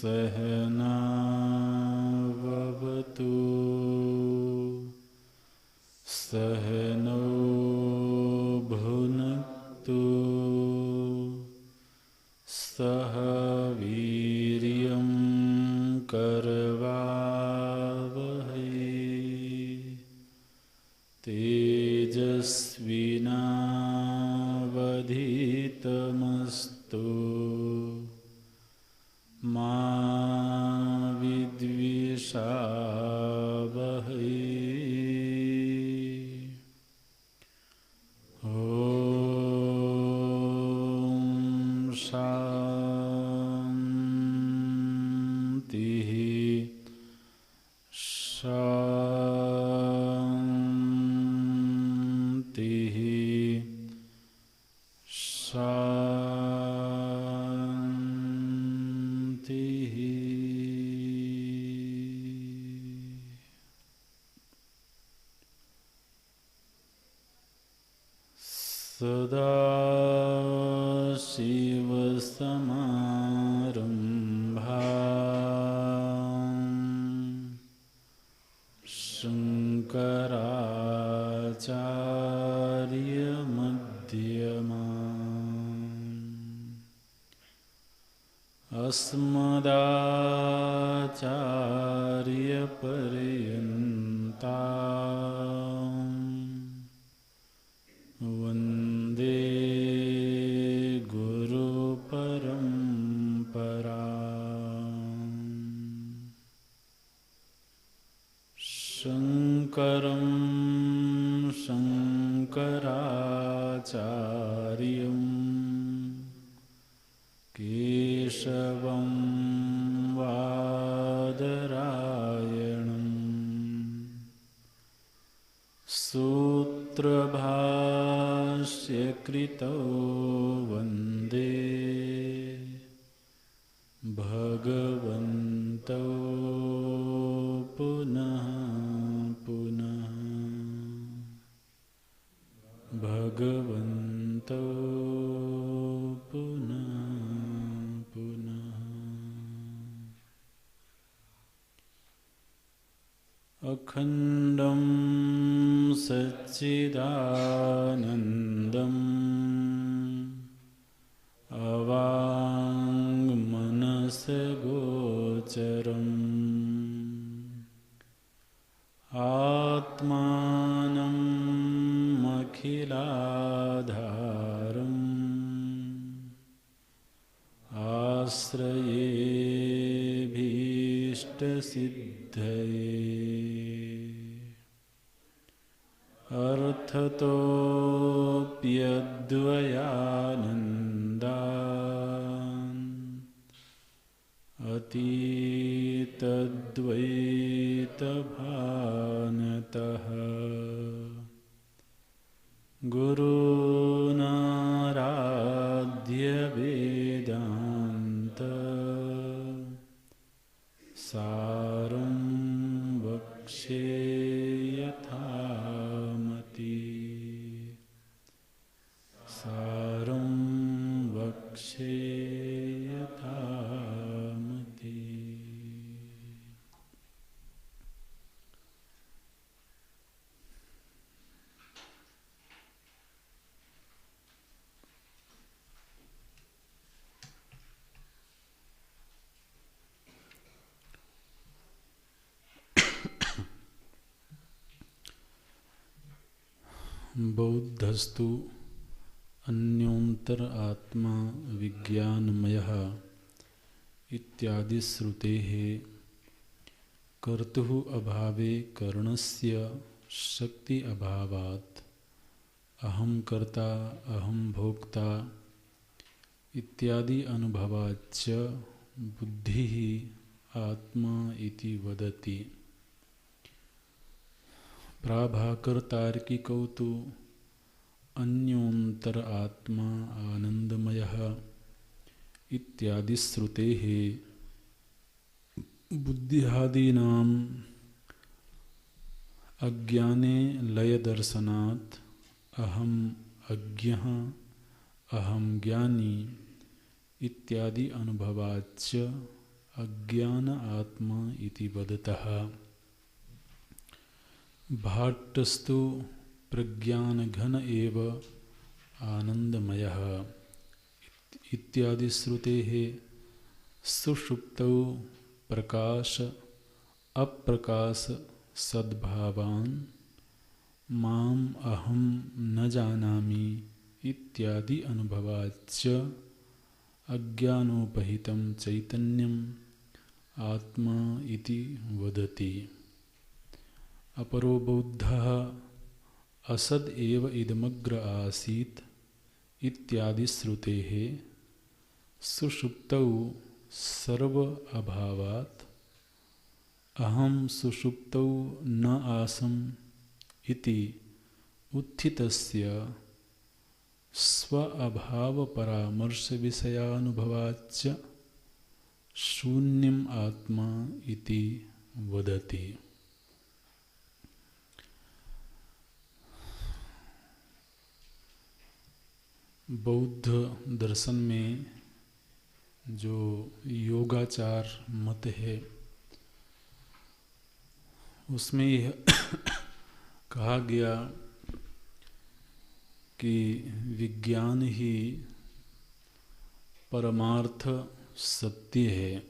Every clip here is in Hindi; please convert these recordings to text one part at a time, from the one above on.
सहनाववतु सहनौ भुनक्तु सह वीर्यं करवावहै तेजस्विनावधीतमस्तु मा विद्विषावहै। ॐ शान्तिः शान्तिः शान्तिः। सदाशिवसमारम्भाम् शङ्कराचार्यमध्यमाम् अस्मदाचार्यपर्यन्ताम् वन्दे गुरुपरम्पराम्। शङ्करं शङ्कराचार्यं केशवं वादरायणं सूत्रभाष्यकृतौ वन्दे भगवन्तौ पुनः पुनः भगवन्तौ पुनः पुनः। अखण्डं सच्चिदानन्दम् अवाङ्मनसगोचरम् आत्मानम् अखिलाधारम् आश्रयेऽभीष्टसिद्धये अर्थतोऽप्यद्वयानन्दान् अतीतद्वैतभानतः गुरूनाराध्यवेदान्त सारं वक्ष्ये यथामति सारं वक्ष्ये यथामति। बौद्धस्तु अन्योन्तर आत्मा विज्ञानमयः इत्यादि श्रुतेः कर्तुः अभावे करणस्य शक्ति अभावात् अहं कर्ता अहं भोक्ता इत्यादि अनुभवाच्च बुद्धिः आत्मा इति वदति। प्राभाकर तार्किकौ तु अन्योन्तर आत्मा आनंदमयः इत्यादि श्रुतेः बुद्धिहादीनाम् अज्ञाने लयदर्शनात् अहम् अज्ञः अहं ज्ञानी इत्यादि अनुभवाच्च अज्ञान आत्मा इति वदतः। भाट्टस्तु प्रज्ञानघन एव आनंदमयः इत्यादि श्रुतेः सुषुप्तौ प्रकाश अप्रकाश सद्भावान् माम अहम न जानामि इत्यादि अनुभवाच्च अज्ञानोपहितं चैतन्यम् आत्मा इति वदति। अपरो बौद्धः असद एव इदमग्र आसीत् इत्यादि श्रुतेः सुषुप्तौ सर्व अभावात् अहम सुषुप्तौ न आसम् इति उत्थितस्य स्व अभाव परामर्श विषयानुभवाच्च शून्यम् आत्मा इति वदति। बौद्ध दर्शन में जो योगाचार मत है उसमें यह कहा गया कि विज्ञान ही परमार्थ सत्य है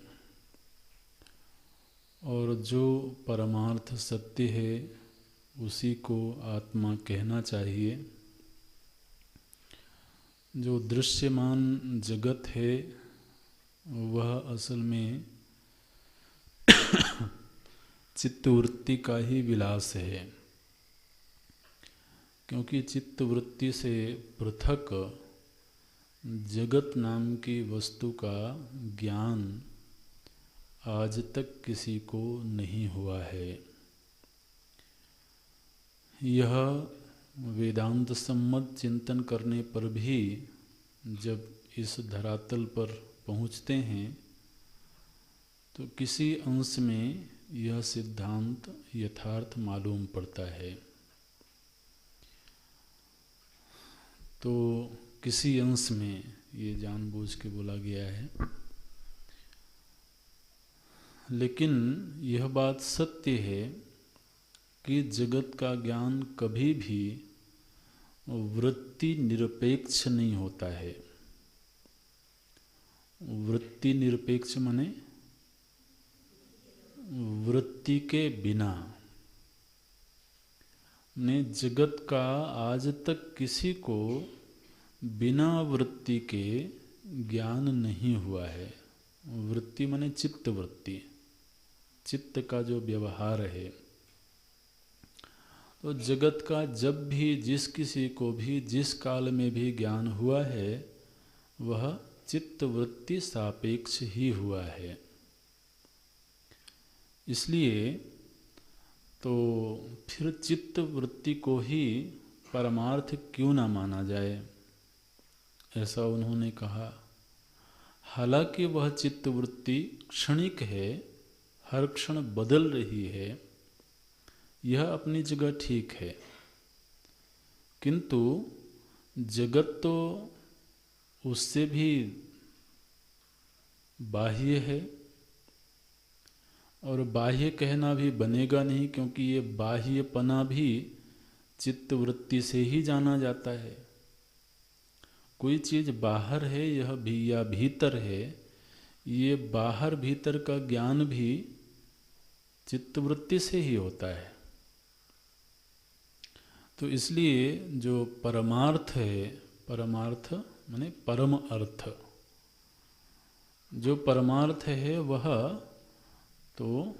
और जो परमार्थ सत्य है उसी को आत्मा कहना चाहिए। जो दृश्यमान जगत है वह असल में चित्तवृत्ति का ही विलास है, क्योंकि चित्तवृत्ति से पृथक जगत नाम की वस्तु का ज्ञान आज तक किसी को नहीं हुआ है। यह वेदांत सम्मत चिंतन करने पर भी जब इस धरातल पर पहुँचते हैं तो किसी अंश में यह सिद्धांत यथार्थ मालूम पड़ता है। तो किसी अंश में ये जानबूझ के बोला गया है, लेकिन यह बात सत्य है कि जगत का ज्ञान कभी भी वृत्ति निरपेक्ष नहीं होता है। वृत्ति निरपेक्ष माने वृत्ति के बिना। ने जगत का आज तक किसी को बिना वृत्ति के ज्ञान नहीं हुआ है। वृत्ति माने चित्त वृत्ति, चित्त का जो व्यवहार है। तो जगत का जब भी जिस किसी को भी जिस काल में भी ज्ञान हुआ है वह चित्त वृत्ति सापेक्ष ही हुआ है। इसलिए तो फिर चित्त वृत्ति को ही परमार्थ क्यों ना माना जाए, ऐसा उन्होंने कहा। हालांकि वह चित्त वृत्ति क्षणिक है, हर क्षण बदल रही है, यह अपनी जगह ठीक है, किंतु जगत तो उससे भी बाह्य है और बाह्य कहना भी बनेगा नहीं, क्योंकि ये बाह्यपना भी चित्त वृत्ति से ही जाना जाता है। कोई चीज़ बाहर है यह भी या भीतर है, ये बाहर भीतर का ज्ञान भी चित्त वृत्ति से ही होता है। तो इसलिए जो परमार्थ है, परमार्थ माने परम अर्थ, जो परमार्थ है वह तो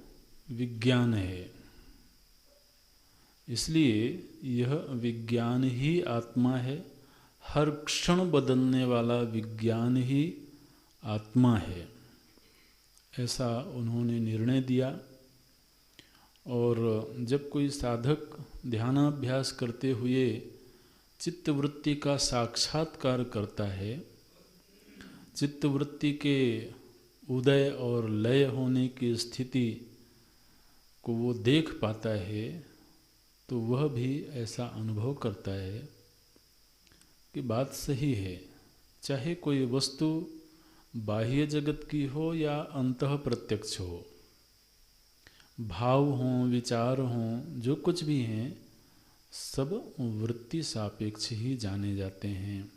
विज्ञान है। इसलिए यह विज्ञान ही आत्मा है, हर क्षण बदलने वाला विज्ञान ही आत्मा है, ऐसा उन्होंने निर्णय दिया। और जब कोई साधक ध्यानाभ्यास करते हुए चित्तवृत्ति का साक्षात्कार करता है, चित्तवृत्ति के उदय और लय होने की स्थिति को वो देख पाता है, तो वह भी ऐसा अनुभव करता है कि बात सही है। चाहे कोई वस्तु बाह्य जगत की हो या अंतः प्रत्यक्ष हो, भाव हों, विचार हों, जो कुछ भी हैं, सब वृत्ति सापेक्ष ही जाने जाते हैं।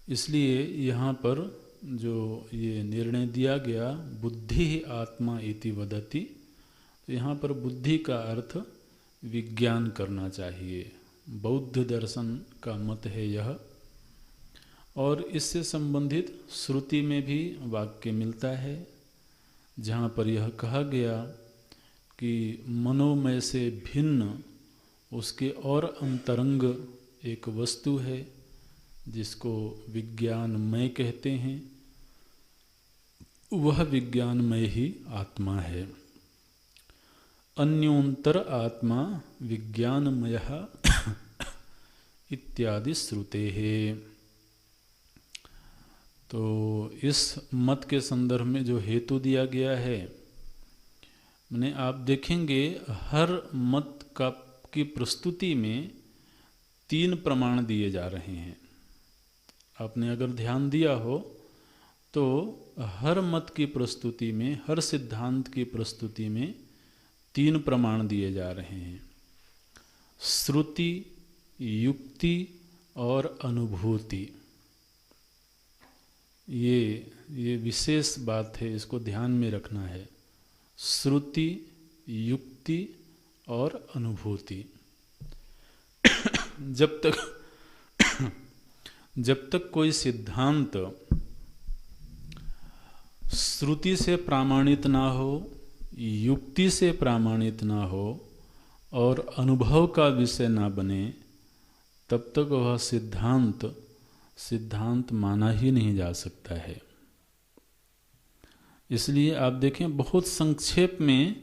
इसलिए यहाँ पर जो ये निर्णय दिया गया, बुद्धि ही आत्मा इति वदति, तो यहाँ पर बुद्धि का अर्थ विज्ञान करना चाहिए। बौद्ध दर्शन का मत है यह। और इससे संबंधित श्रुति में भी वाक्य मिलता है, जहाँ पर यह कहा गया कि मनोमय से भिन्न उसके और अंतरंग एक वस्तु है, जिसको विज्ञानमय कहते हैं। वह विज्ञानमय ही आत्मा है। अन्योंतर आत्मा विज्ञानमय इत्यादि श्रुते है। तो इस मत के संदर्भ में जो हेतु दिया गया है, मैंने आप देखेंगे हर मत की प्रस्तुति में 3 प्रमाण दिए जा रहे हैं। आपने अगर ध्यान दिया हो तो हर मत की प्रस्तुति में, हर सिद्धांत की प्रस्तुति में 3 प्रमाण दिए जा रहे हैं: श्रुति, युक्ति और अनुभूति। ये विशेष बात है, इसको ध्यान में रखना है। श्रुति, युक्ति और अनुभूति। जब तक कोई सिद्धांत श्रुति से प्रमाणित ना हो, युक्ति से प्रमाणित ना हो और अनुभव का विषय ना बने, तब तक वह सिद्धांत माना ही नहीं जा सकता है। इसलिए आप देखें, बहुत संक्षेप में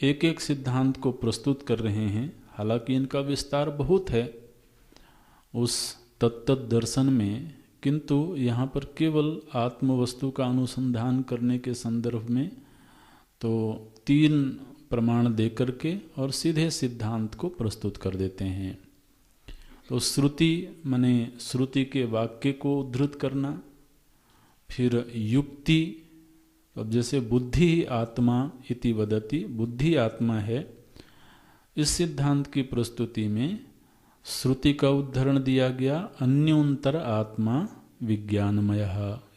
एक एक सिद्धांत को प्रस्तुत कर रहे हैं। हालांकि इनका विस्तार बहुत है उस तत्त दर्शन में, किंतु यहाँ पर केवल आत्मवस्तु का अनुसंधान करने के संदर्भ में तो 3 प्रमाण दे करके और सीधे सिद्धांत को प्रस्तुत कर देते हैं। तो श्रुति माने श्रुति के वाक्य को उद्धृत करना, फिर युक्ति, अब जैसे बुद्धि आत्मा इति वदति, बुद्धि आत्मा है, इस सिद्धांत की प्रस्तुति में श्रुति का उद्धरण दिया गया, अन्योंतर आत्मा विज्ञानमय,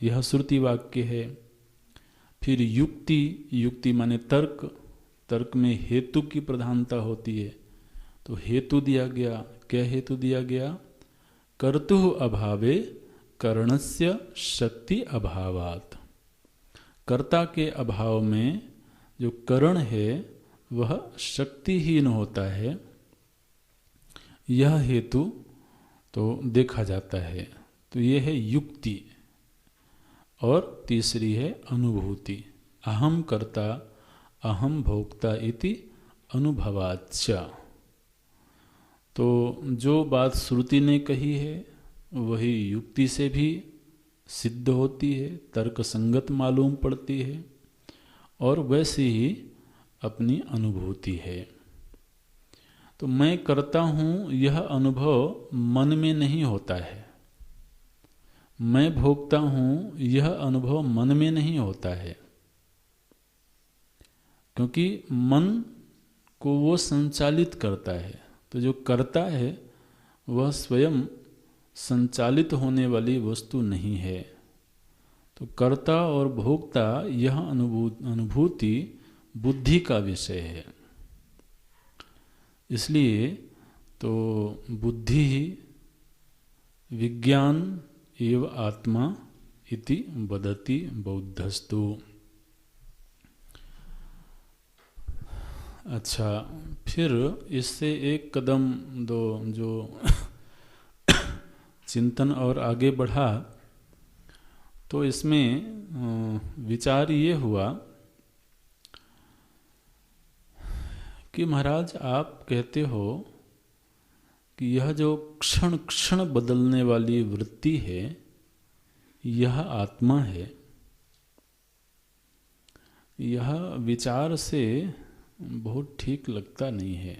यह श्रुति वाक्य है। फिर युक्ति माने तर्क में हेतु की प्रधानता होती है, तो हेतु दिया गया। क्या हेतु दिया गया? कर्तुः अभावे करणस्य शक्ति अभावात्, कर्ता के अभाव में जो करण है वह शक्तिहीन होता है, यह हेतु तो देखा जाता है। तो यह है युक्ति। और तीसरी है अनुभूति, अहम कर्ता अहम भोक्ता इति अनुभवाच्च। तो जो बात श्रुति ने कही है वही युक्ति से भी सिद्ध होती है, तर्क संगत मालूम पड़ती है, और वैसे ही अपनी अनुभूति है। तो मैं करता हूँ, यह अनुभव मन में नहीं होता है। मैं भोगता हूँ, यह अनुभव मन में नहीं होता है, क्योंकि मन को वो संचालित करता है। तो जो करता है वह स्वयं संचालित होने वाली वस्तु नहीं है। तो कर्ता और भोक्ता यह अनुभूति बुद्धि का विषय है। इसलिए तो बुद्धि ही विज्ञान एव आत्मा इति वदति बौद्धस्तु। अच्छा, फिर इससे एक कदम दो जो चिंतन और आगे बढ़ा, तो इसमें विचार ये हुआ कि महाराज आप कहते हो कि यह जो क्षण क्षण बदलने वाली वृत्ति है यह आत्मा है। यह विचार से बहुत ठीक लगता नहीं है।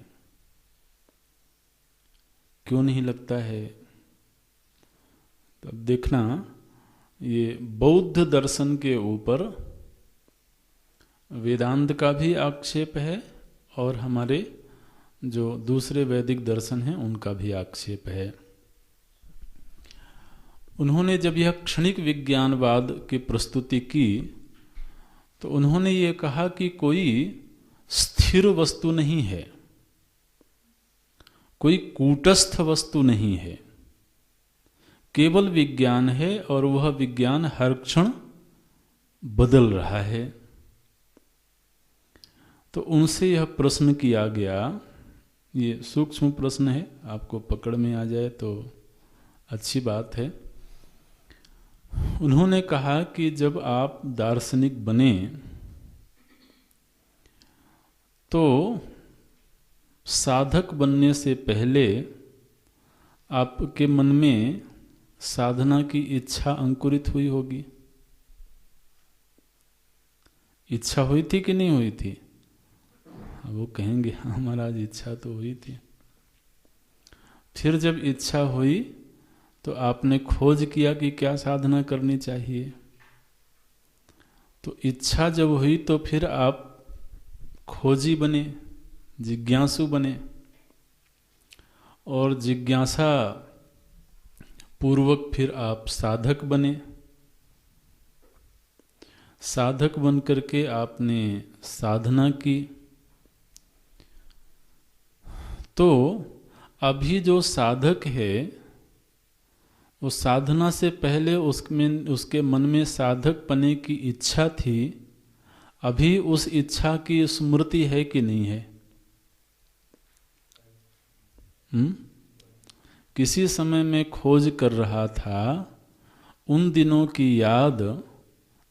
क्यों नहीं लगता है? तब देखना, ये बौद्ध दर्शन के ऊपर वेदांत का भी आक्षेप है और हमारे जो दूसरे वैदिक दर्शन हैं उनका भी आक्षेप है। उन्होंने जब यह क्षणिक विज्ञानवाद की प्रस्तुति की तो उन्होंने ये कहा कि कोई स्थिर वस्तु नहीं है, कोई कूटस्थ वस्तु नहीं है, केवल विज्ञान है और वह विज्ञान हर क्षण बदल रहा है। तो उनसे यह प्रश्न किया गया, ये सूक्ष्म प्रश्न है, आपको पकड़ में आ जाए तो अच्छी बात है। उन्होंने कहा कि जब आप दार्शनिक बने तो साधक बनने से पहले आपके मन में साधना की इच्छा अंकुरित हुई होगी। इच्छा हुई थी कि नहीं हुई थी? वो कहेंगे हाँ महाराज इच्छा तो हुई थी। फिर जब इच्छा हुई तो आपने खोज किया कि क्या साधना करनी चाहिए। तो इच्छा जब हुई तो फिर आप खोजी बने, जिज्ञासु बने, और जिज्ञासा पूर्वक फिर आप साधक बने। साधक बन करके आपने साधना की। तो अभी जो साधक है वो साधना से पहले उसके मन में साधक बनने की इच्छा थी। अभी उस इच्छा की स्मृति है कि नहीं है? किसी समय में खोज कर रहा था, उन दिनों की याद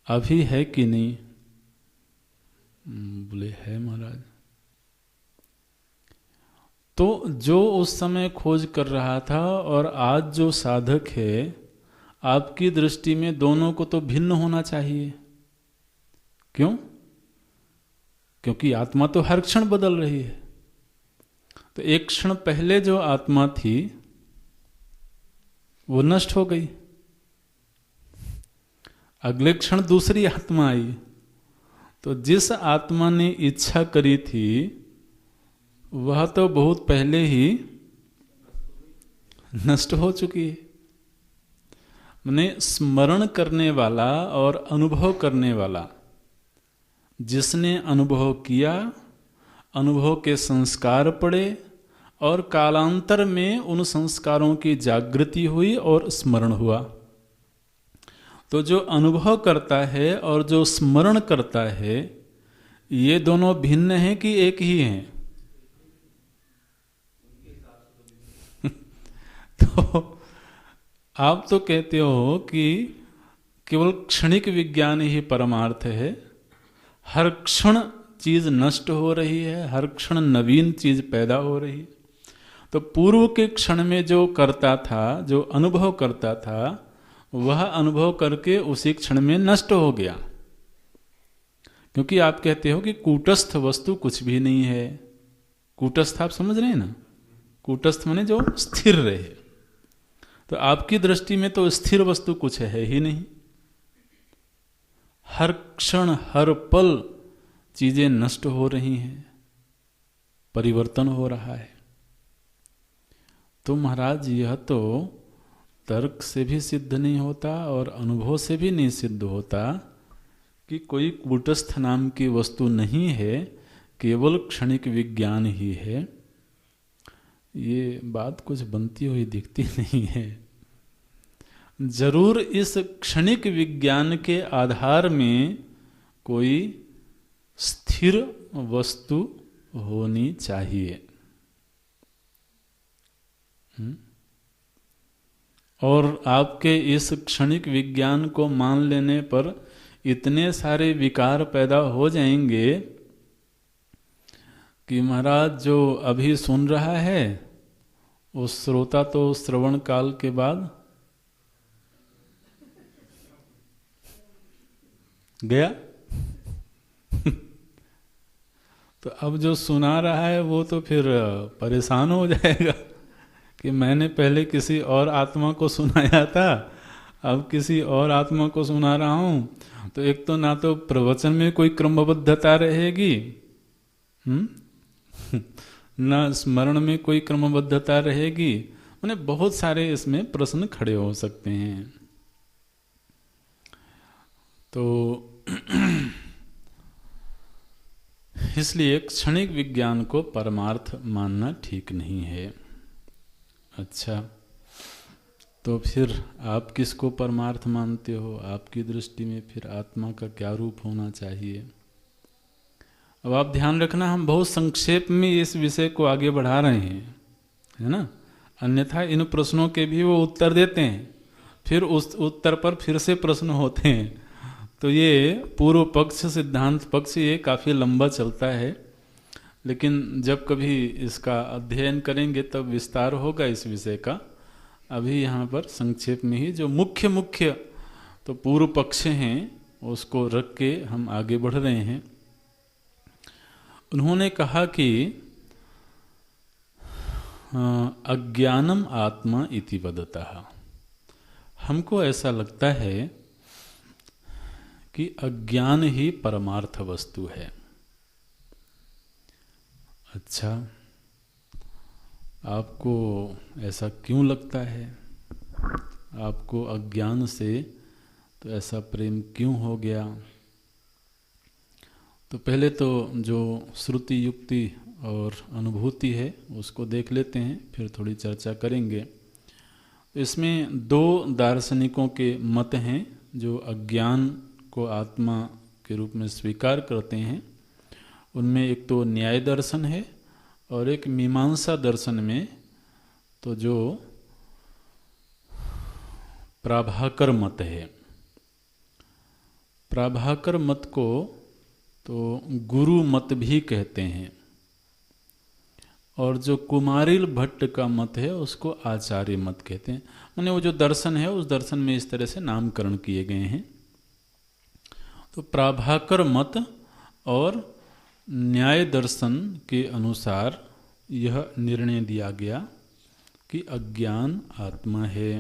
अभी है कि नहीं? बोले है महाराज। तो जो उस समय खोज कर रहा था और आज जो साधक है, आपकी दृष्टि में दोनों को तो भिन्न होना चाहिए। क्यों? क्योंकि आत्मा तो हर क्षण बदल रही है। तो एक क्षण पहले जो आत्मा थी वो नष्ट हो गई, अगले क्षण दूसरी आत्मा आई। तो जिस आत्मा ने इच्छा करी थी वह तो बहुत पहले ही नष्ट हो चुकी है। मैंने स्मरण करने वाला और अनुभव करने वाला, जिसने अनुभव किया, अनुभव के संस्कार पड़े और कालांतर में उन संस्कारों की जागृति हुई और स्मरण हुआ। तो जो अनुभव करता है और जो स्मरण करता है, ये दोनों भिन्न हैं कि एक ही हैं? तो आप तो कहते हो कि केवल क्षणिक विज्ञान ही परमार्थ है। हर क्षण चीज नष्ट हो रही है, हर क्षण नवीन चीज पैदा हो रही है। तो पूर्व के क्षण में जो करता था, जो अनुभव करता था, वह अनुभव करके उसी क्षण में नष्ट हो गया। क्योंकि आप कहते हो कि कूटस्थ वस्तु कुछ भी नहीं है। कूटस्थ आप समझ रहे हैं ना? कूटस्थ माने जो स्थिर रहे। तो आपकी दृष्टि में तो स्थिर वस्तु कुछ है ही नहीं। हर क्षण हर पल चीजें नष्ट हो रही हैं, परिवर्तन हो रहा है। तो महाराज यह तो तर्क से भी सिद्ध नहीं होता और अनुभव से भी नहीं सिद्ध होता कि कोई कूटस्थ नाम की वस्तु नहीं है, केवल क्षणिक विज्ञान ही है। ये बात कुछ बनती हुई दिखती नहीं है। जरूर इस क्षणिक विज्ञान के आधार में कोई स्थिर वस्तु होनी चाहिए। और आपके इस क्षणिक विज्ञान को मान लेने पर इतने सारे विकार पैदा हो जाएंगे कि महाराज जो अभी सुन रहा है वो श्रोता तो श्रवण काल के बाद गया। तो अब जो सुना रहा है वो तो फिर परेशान हो जाएगा कि मैंने पहले किसी और आत्मा को सुनाया था, अब किसी और आत्मा को सुना रहा हूँ तो एक तो ना तो प्रवचन में कोई क्रमबद्धता रहेगी, ना स्मरण में कोई क्रमबद्धता रहेगी, माने बहुत सारे इसमें प्रश्न खड़े हो सकते हैं। तो इसलिए क्षणिक विज्ञान को परमार्थ मानना ठीक नहीं है। अच्छा, तो फिर आप किसको परमार्थ मानते हो? आपकी दृष्टि में फिर आत्मा का क्या रूप होना चाहिए? अब आप ध्यान रखना, हम बहुत संक्षेप में इस विषय को आगे बढ़ा रहे हैं, है ना, अन्यथा इन प्रश्नों के भी वो उत्तर देते हैं, फिर उस उत्तर पर फिर से प्रश्न होते हैं, तो ये पूर्व पक्ष सिद्धांत पक्ष ये काफ़ी लंबा चलता है। लेकिन जब कभी इसका अध्ययन करेंगे तब विस्तार होगा इस विषय का। अभी यहाँ पर संक्षेप में ही जो मुख्य तो पूर्व पक्ष हैं उसको रख के हम आगे बढ़ रहे हैं। उन्होंने कहा कि अज्ञानम आत्मा इति वदतः, हमको ऐसा लगता है कि अज्ञान ही परमार्थ वस्तु है। अच्छा, आपको ऐसा क्यों लगता है? आपको अज्ञान से तो ऐसा प्रेम क्यों हो गया? तो पहले तो जो श्रुति युक्ति और अनुभूति है उसको देख लेते हैं, फिर थोड़ी चर्चा करेंगे। इसमें दो दार्शनिकों के मत हैं जो अज्ञान को आत्मा के रूप में स्वीकार करते हैं। उनमें एक तो न्याय दर्शन है और एक मीमांसा दर्शन में तो जो प्राभाकर मत है। प्राभाकर मत को तो गुरु मत भी कहते हैं, और जो कुमारिल भट्ट का मत है उसको आचार्य मत कहते हैं। माने वो जो दर्शन है उस दर्शन में इस तरह से नामकरण किए गए हैं। तो प्राभाकर मत और न्याय दर्शन के अनुसार यह निर्णय दिया गया कि अज्ञान आत्मा है।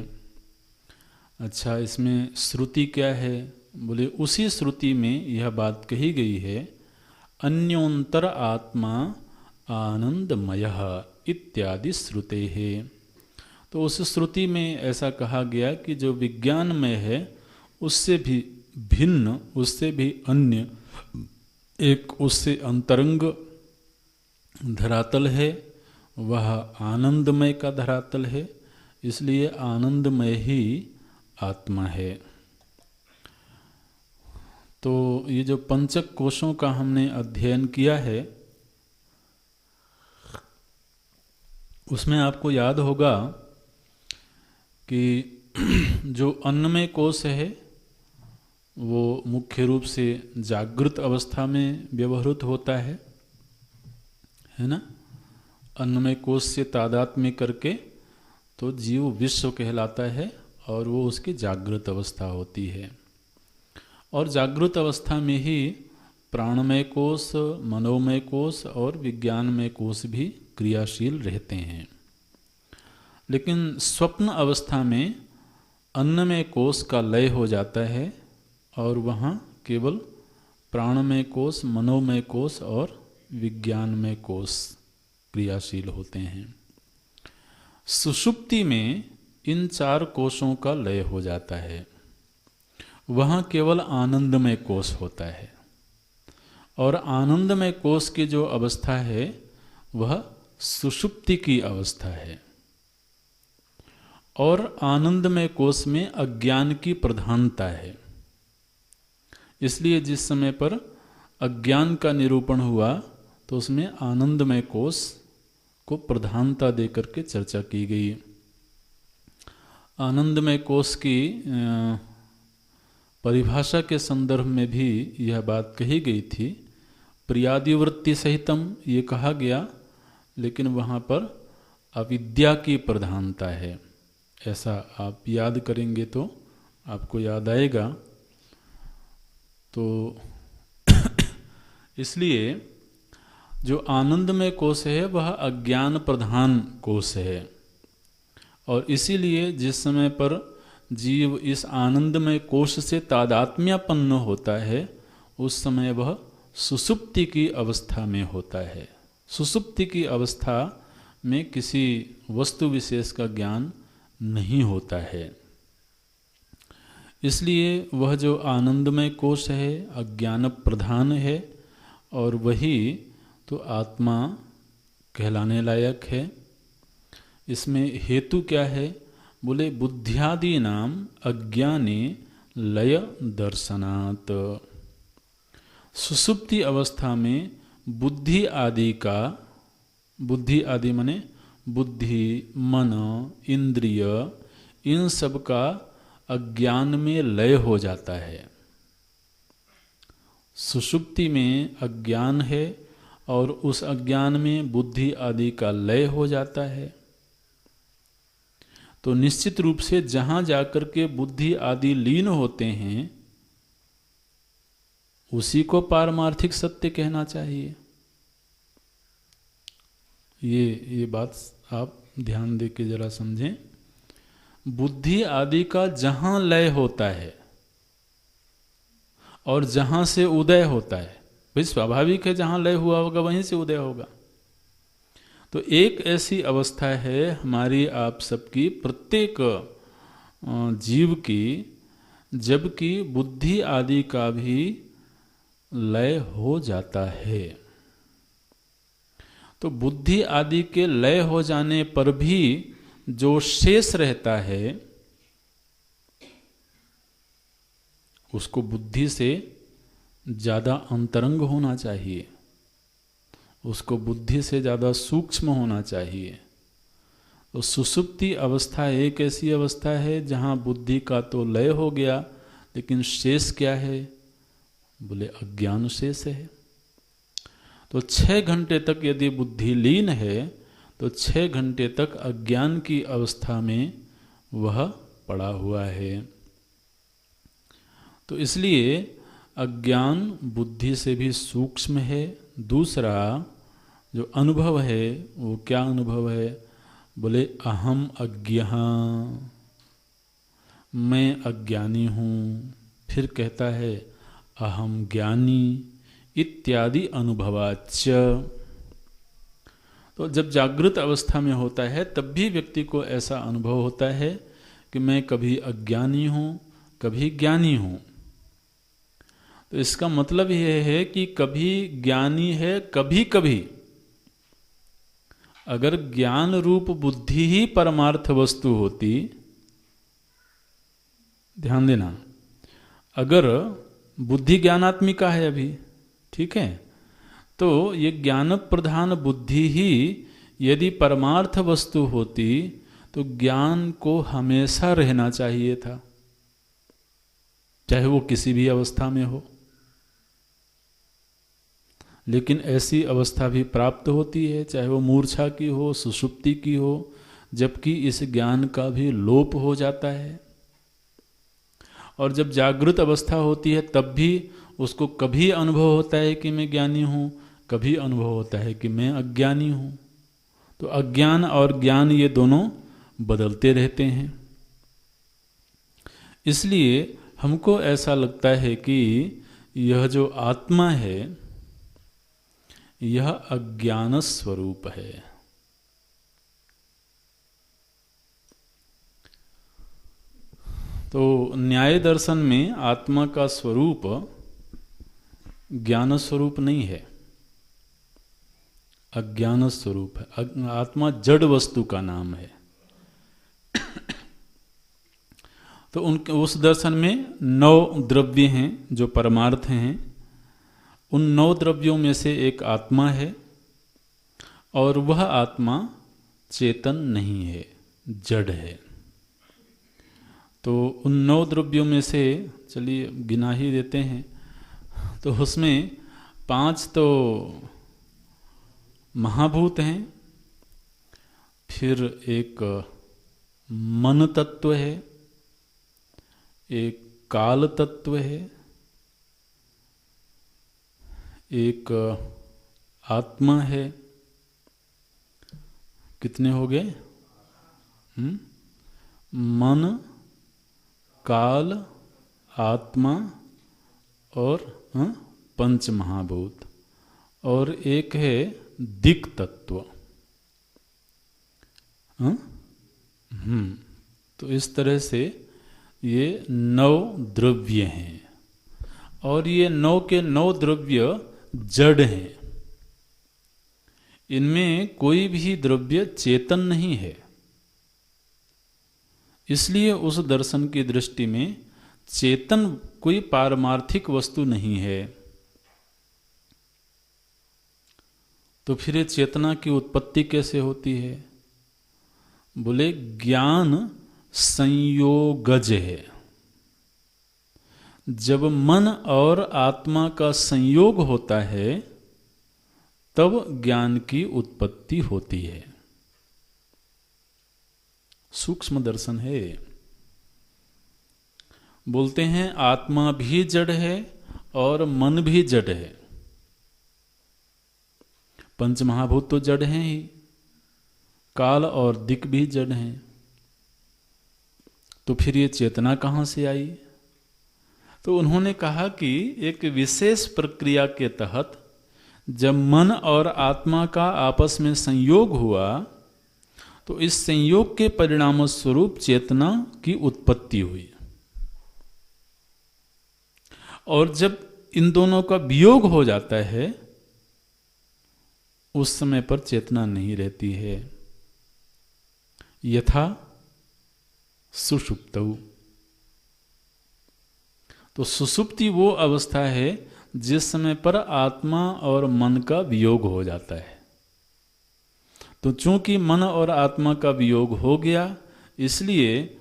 अच्छा, इसमें श्रुति क्या है? बोले उसी श्रुति में यह बात कही गई है, अन्योंतर आत्मा आनंदमयः इत्यादि श्रुते है। तो उस श्रुति में ऐसा कहा गया कि जो विज्ञानमय है उससे भी भिन्न, उससे भी अन्य एक उससे अंतरंग धरातल है, वह आनंदमय का धरातल है, इसलिए आनंदमय ही आत्मा है। तो ये जो पंचक कोशों का हमने अध्ययन किया है उसमें आपको याद होगा कि जो अन्नमय कोश है वो मुख्य रूप से जागृत अवस्था में व्यवहृत होता है ना। अन्नमय कोश से तादात्म्य करके तो जीव विश्व कहलाता है और वो उसकी जागृत अवस्था होती है। और जागृत अवस्था में ही प्राणमय कोश, मनोमय कोश और विज्ञानमय कोश भी क्रियाशील रहते हैं। लेकिन स्वप्न अवस्था में अन्नमय कोश का लय हो जाता है और वहाँ केवल प्राणमय कोश, मनोमय कोश और विज्ञानमय कोश क्रियाशील होते हैं। सुषुप्ति में इन चार कोशों का लय हो जाता है, वहाँ केवल आनंदमय कोश होता है। और आनंदमय कोश की जो अवस्था है वह सुषुप्ति की अवस्था है। और आनंदमय कोश में अज्ञान की प्रधानता है। इसलिए जिस समय पर अज्ञान का निरूपण हुआ तो उसमें आनंदमय कोश को प्रधानता देकर के चर्चा की गई। आनंदमय कोश की परिभाषा के संदर्भ में भी यह बात कही गई थी। प्रियादिवृत्ति सहितम ये कहा गया, लेकिन वहाँ पर अविद्या की प्रधानता है, ऐसा आप याद करेंगे तो आपको याद आएगा। तो इसलिए जो आनंदमय कोश है वह अज्ञान प्रधान कोश है। और इसीलिए जिस समय पर जीव इस आनंदमय कोश से तादात्म्यपन्न होता है, उस समय वह सुषुप्ति की अवस्था में होता है। सुषुप्ति की अवस्था में किसी वस्तु विशेष का ज्ञान नहीं होता है। इसलिए वह जो आनंदमय कोश है अज्ञान प्रधान है, और वही तो आत्मा कहलाने लायक है। इसमें हेतु क्या है? बोले बुद्ध्यादि नाम अज्ञाने लय दर्शनात्। सुषुप्ति अवस्था में बुद्धि आदि का, बुद्धि आदि माने बुद्धि, मन, इंद्रिय, इन सब का अज्ञान में लय हो जाता है। सुषुप्ति में अज्ञान है और उस अज्ञान में बुद्धि आदि का लय हो जाता है। तो निश्चित रूप से जहां जाकर के बुद्धि आदि लीन होते हैं उसी को पारमार्थिक सत्य कहना चाहिए। ये बात आप ध्यान दे के जरा समझें। बुद्धि आदि का जहां लय होता है और जहां से उदय होता है, भाई स्वाभाविक है जहां लय हुआ होगा वहीं से उदय होगा। तो एक ऐसी अवस्था है हमारी आप सबकी, प्रत्येक जीव की, जबकि बुद्धि आदि का भी लय हो जाता है। तो बुद्धि आदि के लय हो जाने पर भी जो शेष रहता है उसको बुद्धि से ज़्यादा अंतरंग होना चाहिए, उसको बुद्धि से ज़्यादा सूक्ष्म होना चाहिए। तो सुषुप्ति अवस्था एक ऐसी अवस्था है जहाँ बुद्धि का तो लय हो गया, लेकिन शेष क्या है? बोले अज्ञान शेष है। तो 6 घंटे तक यदि बुद्धि लीन है तो 6 घंटे तक अज्ञान की अवस्था में वह पड़ा हुआ है। तो इसलिए अज्ञान बुद्धि से भी सूक्ष्म है। दूसरा जो अनुभव है वो क्या अनुभव है? बोले अहम अज्ञः, मैं अज्ञानी हूँ। फिर कहता है अहम ज्ञानी इत्यादि अनुभवाच्च। तो जब जागृत अवस्था में होता है तब भी व्यक्ति को ऐसा अनुभव होता है कि मैं कभी अज्ञानी हूँ, कभी ज्ञानी हूँ। तो इसका मतलब यह है कि कभी ज्ञानी है, कभी कभी अगर ज्ञान रूप बुद्धि ही परमार्थ वस्तु होती, ध्यान देना, अगर बुद्धि ज्ञानात्मिका है अभी, ठीक है, तो ये ज्ञान प्रधान बुद्धि ही यदि परमार्थ वस्तु होती तो ज्ञान को हमेशा रहना चाहिए था, चाहे वो किसी भी अवस्था में हो। लेकिन ऐसी अवस्था भी प्राप्त होती है, चाहे वो मूर्छा की हो, सुषुप्ति की हो, जबकि इस ज्ञान का भी लोप हो जाता है। और जब जागृत अवस्था होती है तब भी उसको कभी अनुभव होता है कि मैं ज्ञानी हूँ, कभी अनुभव होता है कि मैं अज्ञानी हूँ। तो अज्ञान और ज्ञान ये दोनों बदलते रहते हैं। इसलिए हमको ऐसा लगता है कि यह जो आत्मा है यह अज्ञान स्वरूप है। तो न्याय दर्शन में आत्मा का स्वरूप ज्ञान स्वरूप नहीं है, अज्ञान स्वरूप है। आत्मा जड़ वस्तु का नाम है। तो उनके उस दर्शन में 9 द्रव्य हैं जो परमार्थ हैं। उन 9 द्रव्यों में से एक आत्मा है और वह आत्मा चेतन नहीं है, जड़ है। तो उन 9 द्रव्यों में से चलिए गिना ही देते हैं। तो उसमें 5 तो महाभूत हैं, फिर एक मन तत्व है, एक काल तत्व है, एक आत्मा है। कितने हो गए? मन, काल, आत्मा और पंच महाभूत, और एक है दिक् तत्व। तो इस तरह से ये 9 द्रव्य हैं, और ये 9 के 9 द्रव्य जड़ हैं। इनमें कोई भी द्रव्य चेतन नहीं है। इसलिए उस दर्शन की दृष्टि में चेतन कोई पारमार्थिक वस्तु नहीं है। तो फिर ये चेतना की उत्पत्ति कैसे होती है? बोले ज्ञान संयोगज है। जब मन और आत्मा का संयोग होता है तब ज्ञान की उत्पत्ति होती है। सूक्ष्म दर्शन है। बोलते हैं आत्मा भी जड़ है और मन भी जड़ है। पंच महाभूत तो जड़ हैं ही, काल और दिक् भी जड़ हैं। तो फिर ये चेतना कहाँ से आई? तो उन्होंने कहा कि एक विशेष प्रक्रिया के तहत जब मन और आत्मा का आपस में संयोग हुआ तो इस संयोग के परिणाम स्वरूप चेतना की उत्पत्ति हुई। और जब इन दोनों का वियोग हो जाता है उस समय पर चेतना नहीं रहती है। यथा सुषुप्तौ। तो सुषुप्ति वो अवस्था है जिस समय पर आत्मा और मन का वियोग हो जाता है। तो चूंकि मन और आत्मा का वियोग हो गया इसलिए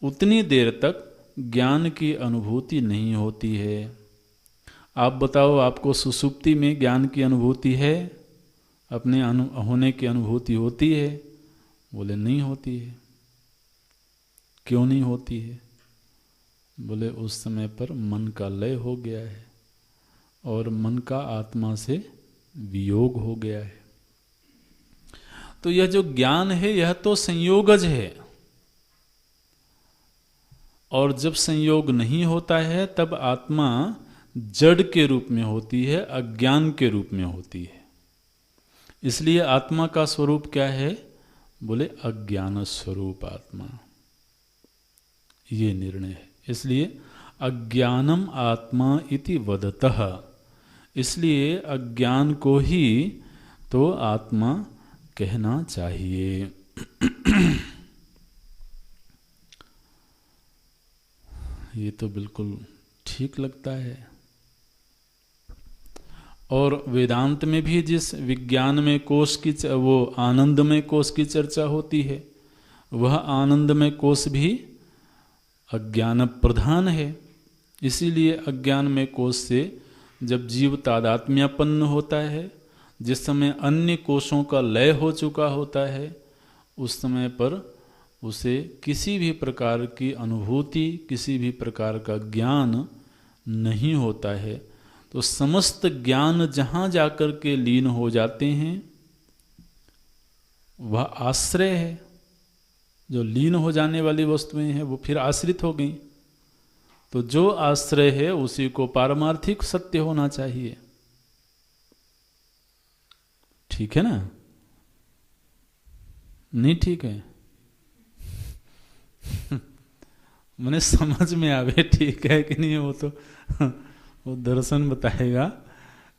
उतनी देर तक ज्ञान की अनुभूति नहीं होती है। आप बताओ, आपको सुषुप्ति में ज्ञान की अनुभूति है? अपने होने की अनुभूति होती है? बोले नहीं होती है। क्यों नहीं होती है? बोले उस समय पर मन का लय हो गया है और मन का आत्मा से वियोग हो गया है। तो यह जो ज्ञान है यह तो संयोगज है, और जब संयोग नहीं होता है तब आत्मा जड़ के रूप में होती है, अज्ञान के रूप में होती है। इसलिए आत्मा का स्वरूप क्या है? बोले अज्ञान स्वरूप आत्मा। ये निर्णय है। इसलिए अज्ञानम आत्मा इति वदतः। इसलिए अज्ञान को ही तो आत्मा कहना चाहिए। ये तो बिल्कुल ठीक लगता है। और वेदांत में भी जिस विज्ञान में कोश की वो आनंदमय कोश की चर्चा होती है, वह आनंदमय कोश भी अज्ञान प्रधान है। इसीलिए अज्ञानमय कोश से जब जीव तादात्म्यपन्न होता है, जिस समय अन्य कोशों का लय हो चुका होता है, उस समय पर उसे किसी भी प्रकार की अनुभूति, किसी भी प्रकार का ज्ञान नहीं होता है। तो समस्त ज्ञान जहाँ जाकर के लीन हो जाते हैं वह आश्रय है। जो लीन हो जाने वाली वस्तुएं हैं वो फिर आश्रित हो गई। तो जो आश्रय है उसी को पारमार्थिक सत्य होना चाहिए। ठीक है ना? नहीं ठीक है? मैंने समझ में आवे ठीक है कि नहीं वो तो वो दर्शन बताएगा।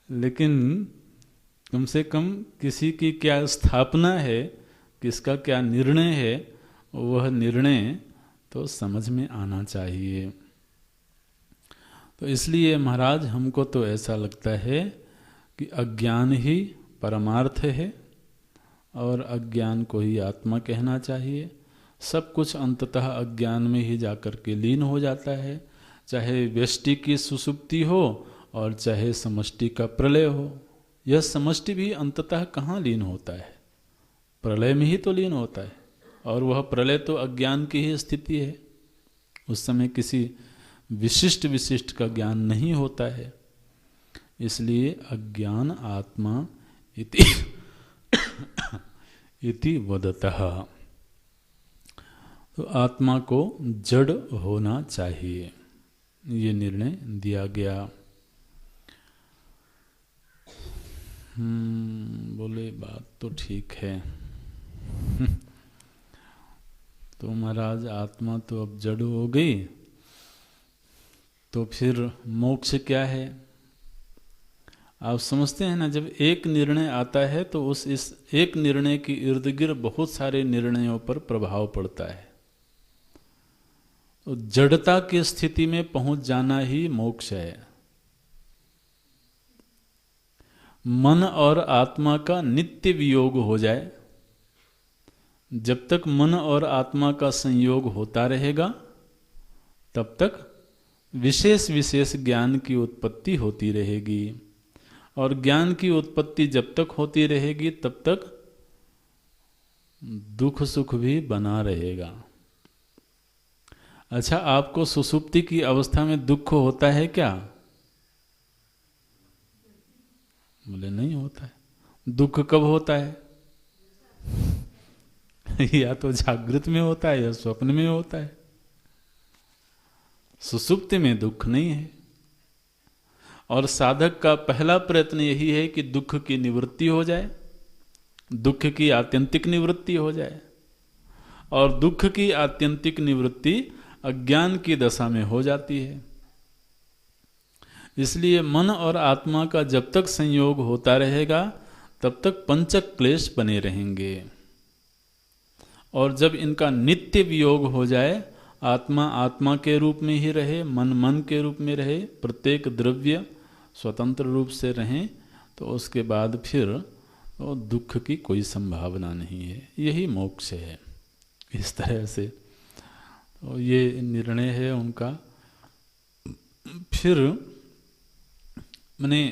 लेकिन कम से कम किसी की क्या स्थापना है, किसका क्या निर्णय है, वह निर्णय तो समझ में आना चाहिए। तो इसलिए महाराज हमको तो ऐसा लगता है कि अज्ञान ही परमार्थ है और अज्ञान को ही आत्मा कहना चाहिए। सब कुछ अंततः अज्ञान में ही जाकर के लीन हो जाता है, चाहे व्यष्टि की सुसुप्ति हो और चाहे समष्टि का प्रलय हो। यह समष्टि भी अंततः कहाँ लीन होता है? प्रलय में ही तो लीन होता है, और वह प्रलय तो अज्ञान की ही स्थिति है। उस समय किसी विशिष्ट का ज्ञान नहीं होता है। इसलिए अज्ञान आत्मा इति वदतः। तो आत्मा को जड़ होना चाहिए, ये निर्णय दिया गया। बोले बात तो ठीक है। तो महाराज आत्मा तो अब जड़ हो गई, तो फिर मोक्ष क्या है? आप समझते हैं ना, जब एक निर्णय आता है तो इस एक निर्णय के इर्द गिर्द बहुत सारे निर्णयों पर प्रभाव पड़ता है। तो जड़ता की स्थिति में पहुंच जाना ही मोक्ष है। मन और आत्मा का नित्य वियोग हो जाए, जब तक मन और आत्मा का संयोग होता रहेगा तब तक विशेष विशेष ज्ञान की उत्पत्ति होती रहेगी, और ज्ञान की उत्पत्ति जब तक होती रहेगी तब तक दुख सुख भी बना रहेगा। अच्छा, आपको सुषुप्ति की अवस्था में दुख होता है क्या? बोले नहीं होता है। दुख कब होता है? या तो जागृत में होता है या स्वप्न में होता है। सुषुप्ति में दुख नहीं है। और साधक का पहला प्रयत्न यही है कि दुख की निवृत्ति हो जाए, दुख की आत्यंतिक निवृत्ति हो जाए। और दुख की आत्यंतिक निवृत्ति अज्ञान की दशा में हो जाती है। इसलिए मन और आत्मा का जब तक संयोग होता रहेगा तब तक पंचक क्लेश बने रहेंगे, और जब इनका नित्य वियोग हो जाए, आत्मा आत्मा के रूप में ही रहे, मन मन के रूप में रहे, प्रत्येक द्रव्य स्वतंत्र रूप से रहें, तो उसके बाद फिर वो दुख की कोई संभावना नहीं है। यही मोक्ष है। इस तरह से तो ये निर्णय है उनका। फिर माने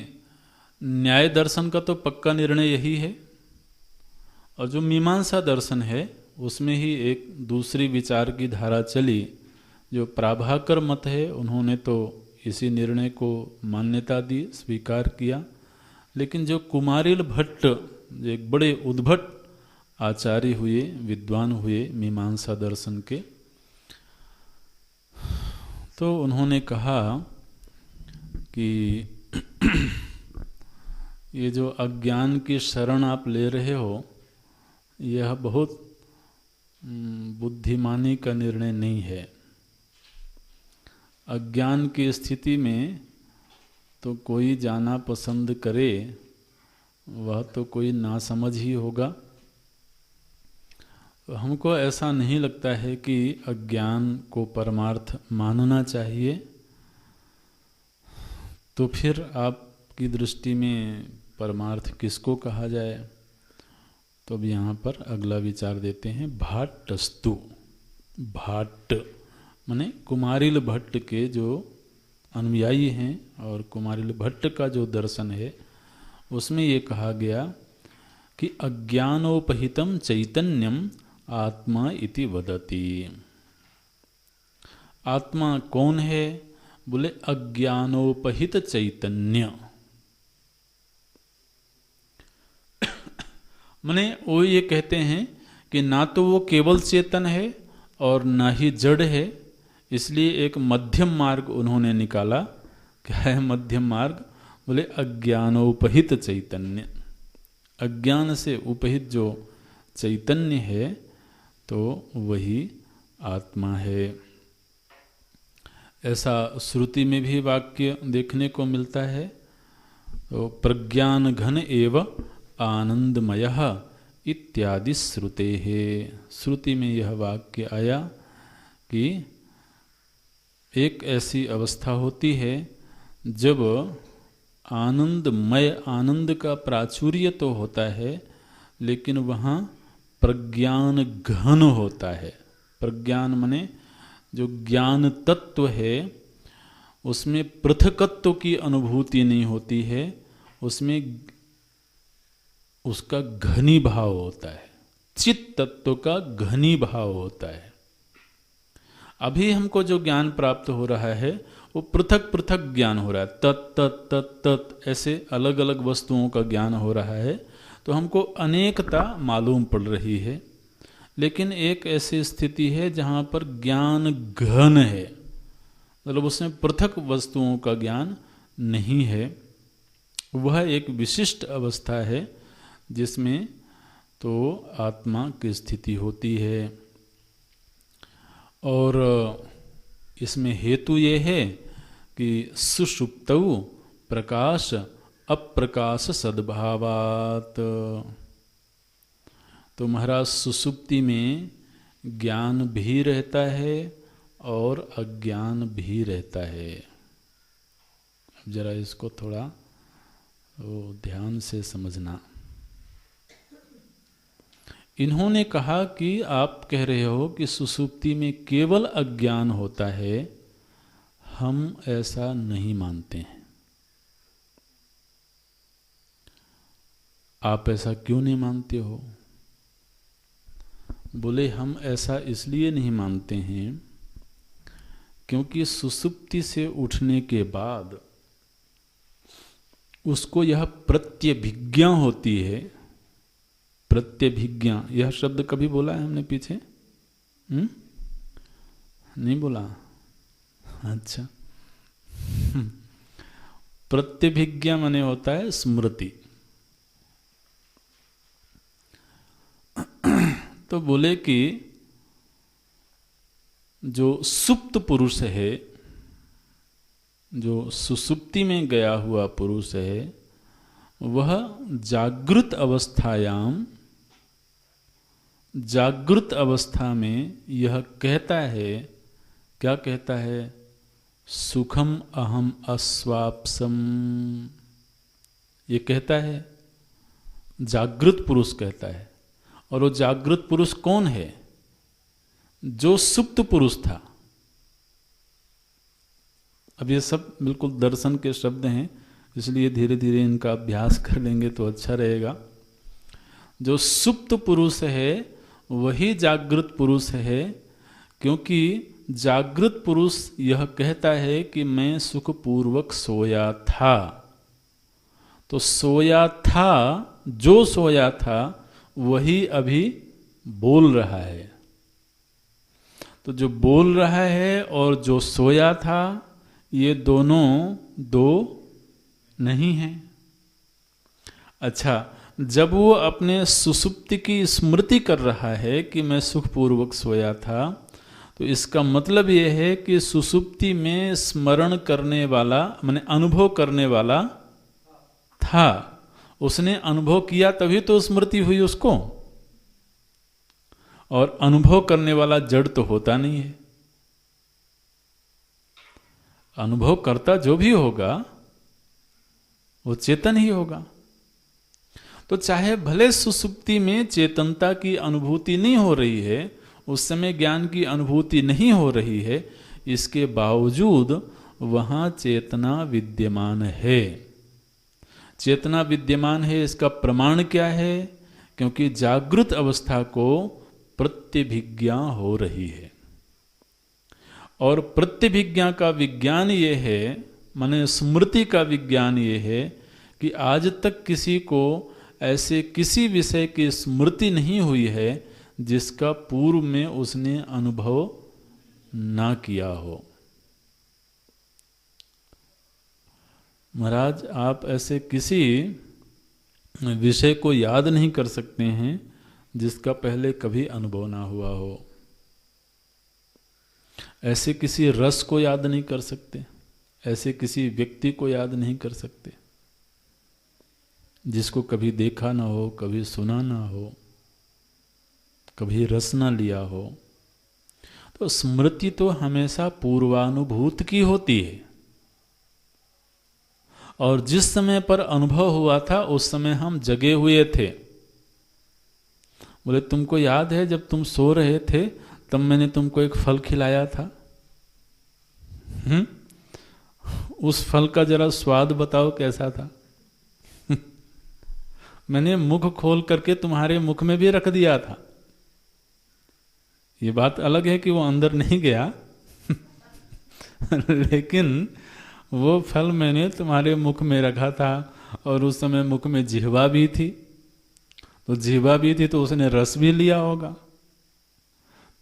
न्याय दर्शन का तो पक्का निर्णय यही है, और जो मीमांसा दर्शन है उसमें ही एक दूसरी विचार की धारा चली। जो प्राभाकर मत है उन्होंने तो इसी निर्णय को मान्यता दी, स्वीकार किया। लेकिन जो कुमारिल भट्ट, जो एक बड़े उद्भट आचार्य हुए, विद्वान हुए मीमांसा दर्शन के, तो उन्होंने कहा कि ये जो अज्ञान की शरण आप ले रहे हो, यह बहुत बुद्धिमानी का निर्णय नहीं है। अज्ञान की स्थिति में तो कोई जाना पसंद करे, वह तो कोई नासमझ ही होगा। हमको ऐसा नहीं लगता है कि अज्ञान को परमार्थ मानना चाहिए। तो फिर आपकी दृष्टि में परमार्थ किसको कहा जाए? तो अब यहाँ पर अगला विचार देते हैं। भाट्टस्तु, भाट्ट माने कुमारिल भट्ट के जो अनुयायी हैं, और कुमारिल भट्ट का जो दर्शन है उसमें ये कहा गया कि अज्ञानोपहितम चैतन्यम आत्मा इति वदति। आत्मा कौन है? बोले अज्ञानोपहित चैतन्य। माने वो ये कहते हैं कि ना तो वो केवल चेतन है और ना ही जड़ है, इसलिए एक मध्यम मार्ग उन्होंने निकाला। क्या है मध्यम मार्ग? बोले अज्ञानोपहित चैतन्य। अज्ञान से उपहित जो चैतन्य है तो वही आत्मा है। ऐसा श्रुति में भी वाक्य देखने को मिलता है। तो प्रज्ञान घन एव आनंदमयः इत्यादि श्रुते है। श्रुति में यह वाक्य आया कि एक ऐसी अवस्था होती है जब आनंदमय, आनंद का प्राचुर्य तो होता है, लेकिन वहाँ प्रज्ञान घन होता है। प्रज्ञान माने जो ज्ञान तत्व है उसमें पृथकत्व की अनुभूति नहीं होती है, उसमें उसका घनी भाव होता है, चित्त तत्व का घनी भाव होता है। अभी हमको जो ज्ञान प्राप्त हो रहा है वो पृथक पृथक ज्ञान हो रहा है, तत् तत् तत् तत् ऐसे अलग अलग वस्तुओं का ज्ञान हो रहा है, तो हमको अनेकता मालूम पड़ रही है। लेकिन एक ऐसी स्थिति है जहाँ पर ज्ञान घन है, मतलब उसमें पृथक वस्तुओं का ज्ञान नहीं है। वह एक विशिष्ट अवस्था है जिसमें तो आत्मा की स्थिति होती है। और इसमें हेतु ये है कि सुषुप्तौ प्रकाश अप्रकाश सद्भावात्। तो महाराज सुषुप्ति में ज्ञान भी रहता है और अज्ञान भी रहता है। अब जरा इसको थोड़ा ध्यान से समझना। इन्होंने कहा कि आप कह रहे हो कि सुषुप्ति में केवल अज्ञान होता है, हम ऐसा नहीं मानते हैं। आप ऐसा क्यों नहीं मानते हो? बोले हम ऐसा इसलिए नहीं मानते हैं क्योंकि सुषुप्ति से उठने के बाद उसको यह प्रत्यभिज्ञा होती है। प्रत्यभिज्ञा, यह शब्द कभी बोला है हमने पीछे? नहीं बोला? अच्छा। प्रत्यभिज्ञा माने होता है स्मृति। तो बोले कि जो सुप्त पुरुष है, जो सुसुप्ति में गया हुआ पुरुष है, वह जागृत अवस्थायाम, जागृत अवस्था में यह कहता है, क्या कहता है? सुखम अहम अस्वाप्सम, ये कहता है, जागृत पुरुष कहता है। और वो जागृत पुरुष कौन है? जो सुप्त पुरुष था। अब ये सब बिल्कुल दर्शन के शब्द हैं, इसलिए धीरे धीरे इनका अभ्यास कर लेंगे तो अच्छा रहेगा। जो सुप्त पुरुष है वही जागृत पुरुष है, क्योंकि जागृत पुरुष यह कहता है कि मैं सुखपूर्वक सोया था। तो सोया था, जो सोया था वही अभी बोल रहा है। तो जो बोल रहा है और जो सोया था, ये दोनों दो नहीं हैं। अच्छा, जब वो अपने सुसुप्ति की स्मृति कर रहा है कि मैं सुखपूर्वक सोया था, तो इसका मतलब ये है कि सुसुप्ति में स्मरण करने वाला, माने अनुभव करने वाला था। उसने अनुभव किया तभी तो स्मृति हुई उसको। और अनुभव करने वाला जड़ तो होता नहीं है। अनुभव करता जो भी होगा वो चेतन ही होगा। तो चाहे भले सुसुप्ति में चेतनता की अनुभूति नहीं हो रही है, उस समय ज्ञान की अनुभूति नहीं हो रही है, इसके बावजूद वहां चेतना विद्यमान है। चेतना विद्यमान है, इसका प्रमाण क्या है? क्योंकि जागृत अवस्था को प्रत्यभिज्ञा हो रही है। और प्रत्यभिज्ञा का विज्ञान ये है, माने स्मृति का विज्ञान ये है कि आज तक किसी को ऐसे किसी विषय की स्मृति नहीं हुई है जिसका पूर्व में उसने अनुभव ना किया हो। महाराज, आप ऐसे किसी विषय को याद नहीं कर सकते हैं जिसका पहले कभी अनुभव ना हुआ हो। ऐसे किसी रस को याद नहीं कर सकते, ऐसे किसी व्यक्ति को याद नहीं कर सकते जिसको कभी देखा ना हो, कभी सुना ना हो, कभी रस ना लिया हो। तो स्मृति तो हमेशा पूर्वानुभूत की होती है। और जिस समय पर अनुभव हुआ था उस समय हम जगे हुए थे। बोले तुमको याद है जब तुम सो रहे थे तब मैंने तुमको एक फल खिलाया था? उस फल का जरा स्वाद बताओ कैसा था? मैंने मुख खोल करके तुम्हारे मुख में भी रख दिया था। ये बात अलग है कि वो अंदर नहीं गया लेकिन वो फल मैंने तुम्हारे मुख में रखा था। और उस समय मुख में जिह्वा भी थी, तो जिह्वा भी थी तो उसने रस भी लिया होगा।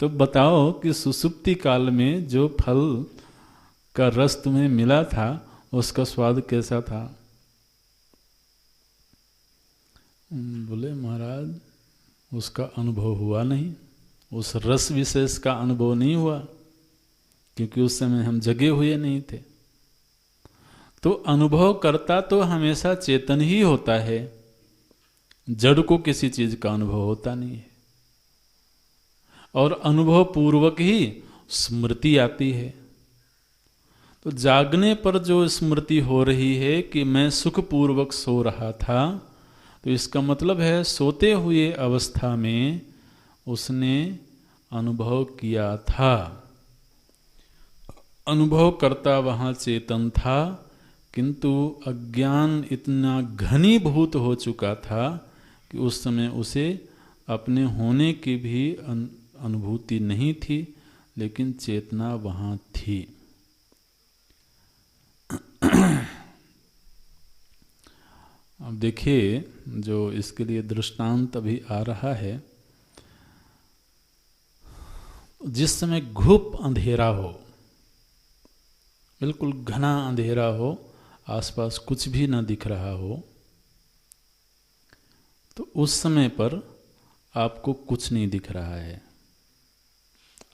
तो बताओ कि सुसुप्ति काल में जो फल का रस तुम्हें मिला था उसका स्वाद कैसा था? बोले महाराज उसका अनुभव हुआ नहीं, उस रस विशेष का अनुभव नहीं हुआ, क्योंकि उस समय हम जगे हुए नहीं थे। तो अनुभव करता तो हमेशा चेतन ही होता है, जड़ को किसी चीज का अनुभव होता नहीं है। और अनुभव पूर्वक ही स्मृति आती है। तो जागने पर जो स्मृति हो रही है कि मैं सुखपूर्वक सो रहा था, तो इसका मतलब है सोते हुए अवस्था में उसने अनुभव किया था। अनुभव करता वहाँ चेतन था, किंतु अज्ञान इतना घनीभूत हो चुका था कि उस समय उसे अपने होने की भी अनुभूति नहीं थी, लेकिन चेतना वहाँ थी। अब देखिए, जो इसके लिए दृष्टांत अभी आ रहा है, जिस समय घुप अंधेरा हो, बिल्कुल घना अंधेरा हो, आसपास कुछ भी न दिख रहा हो, तो उस समय पर आपको कुछ नहीं दिख रहा है,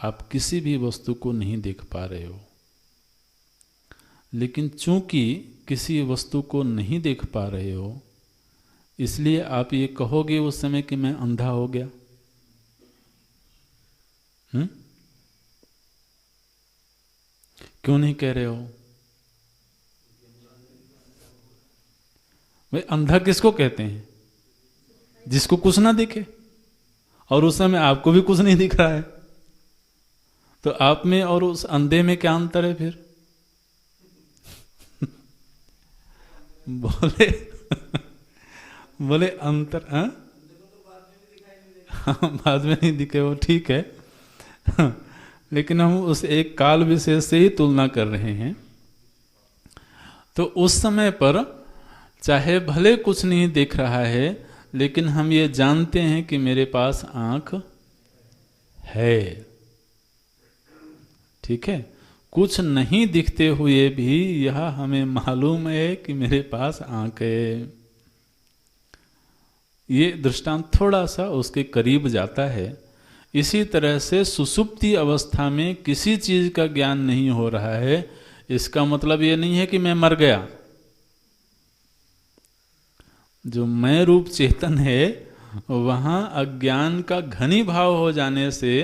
आप किसी भी वस्तु को नहीं देख पा रहे हो। लेकिन चूंकि किसी वस्तु को नहीं देख पा रहे हो, इसलिए आप ये कहोगे उस समय कि मैं अंधा हो गया। क्यों नहीं कह रहे हो? भाई अंधा किसको कहते हैं? जिसको कुछ ना दिखे, और उस समय आपको भी कुछ नहीं दिख रहा है। तो आप में और उस अंधे में क्या अंतर है फिर? बोले बोले अंतर, हाँ बाद में नहीं दिखे वो ठीक है, लेकिन हम उस एक काल विशेष से ही तुलना कर रहे हैं। तो उस समय पर चाहे भले कुछ नहीं दिख रहा है, लेकिन हम ये जानते हैं कि मेरे पास आंख है। ठीक है, कुछ नहीं दिखते हुए भी यह हमें मालूम है कि मेरे पास आंख है। ये दृष्टांत थोड़ा सा उसके करीब जाता है। इसी तरह से सुसुप्ति अवस्था में किसी चीज का ज्ञान नहीं हो रहा है, इसका मतलब ये नहीं है कि मैं मर गया। जो मैं रूप चेतन है, वहां अज्ञान का घनी भाव हो जाने से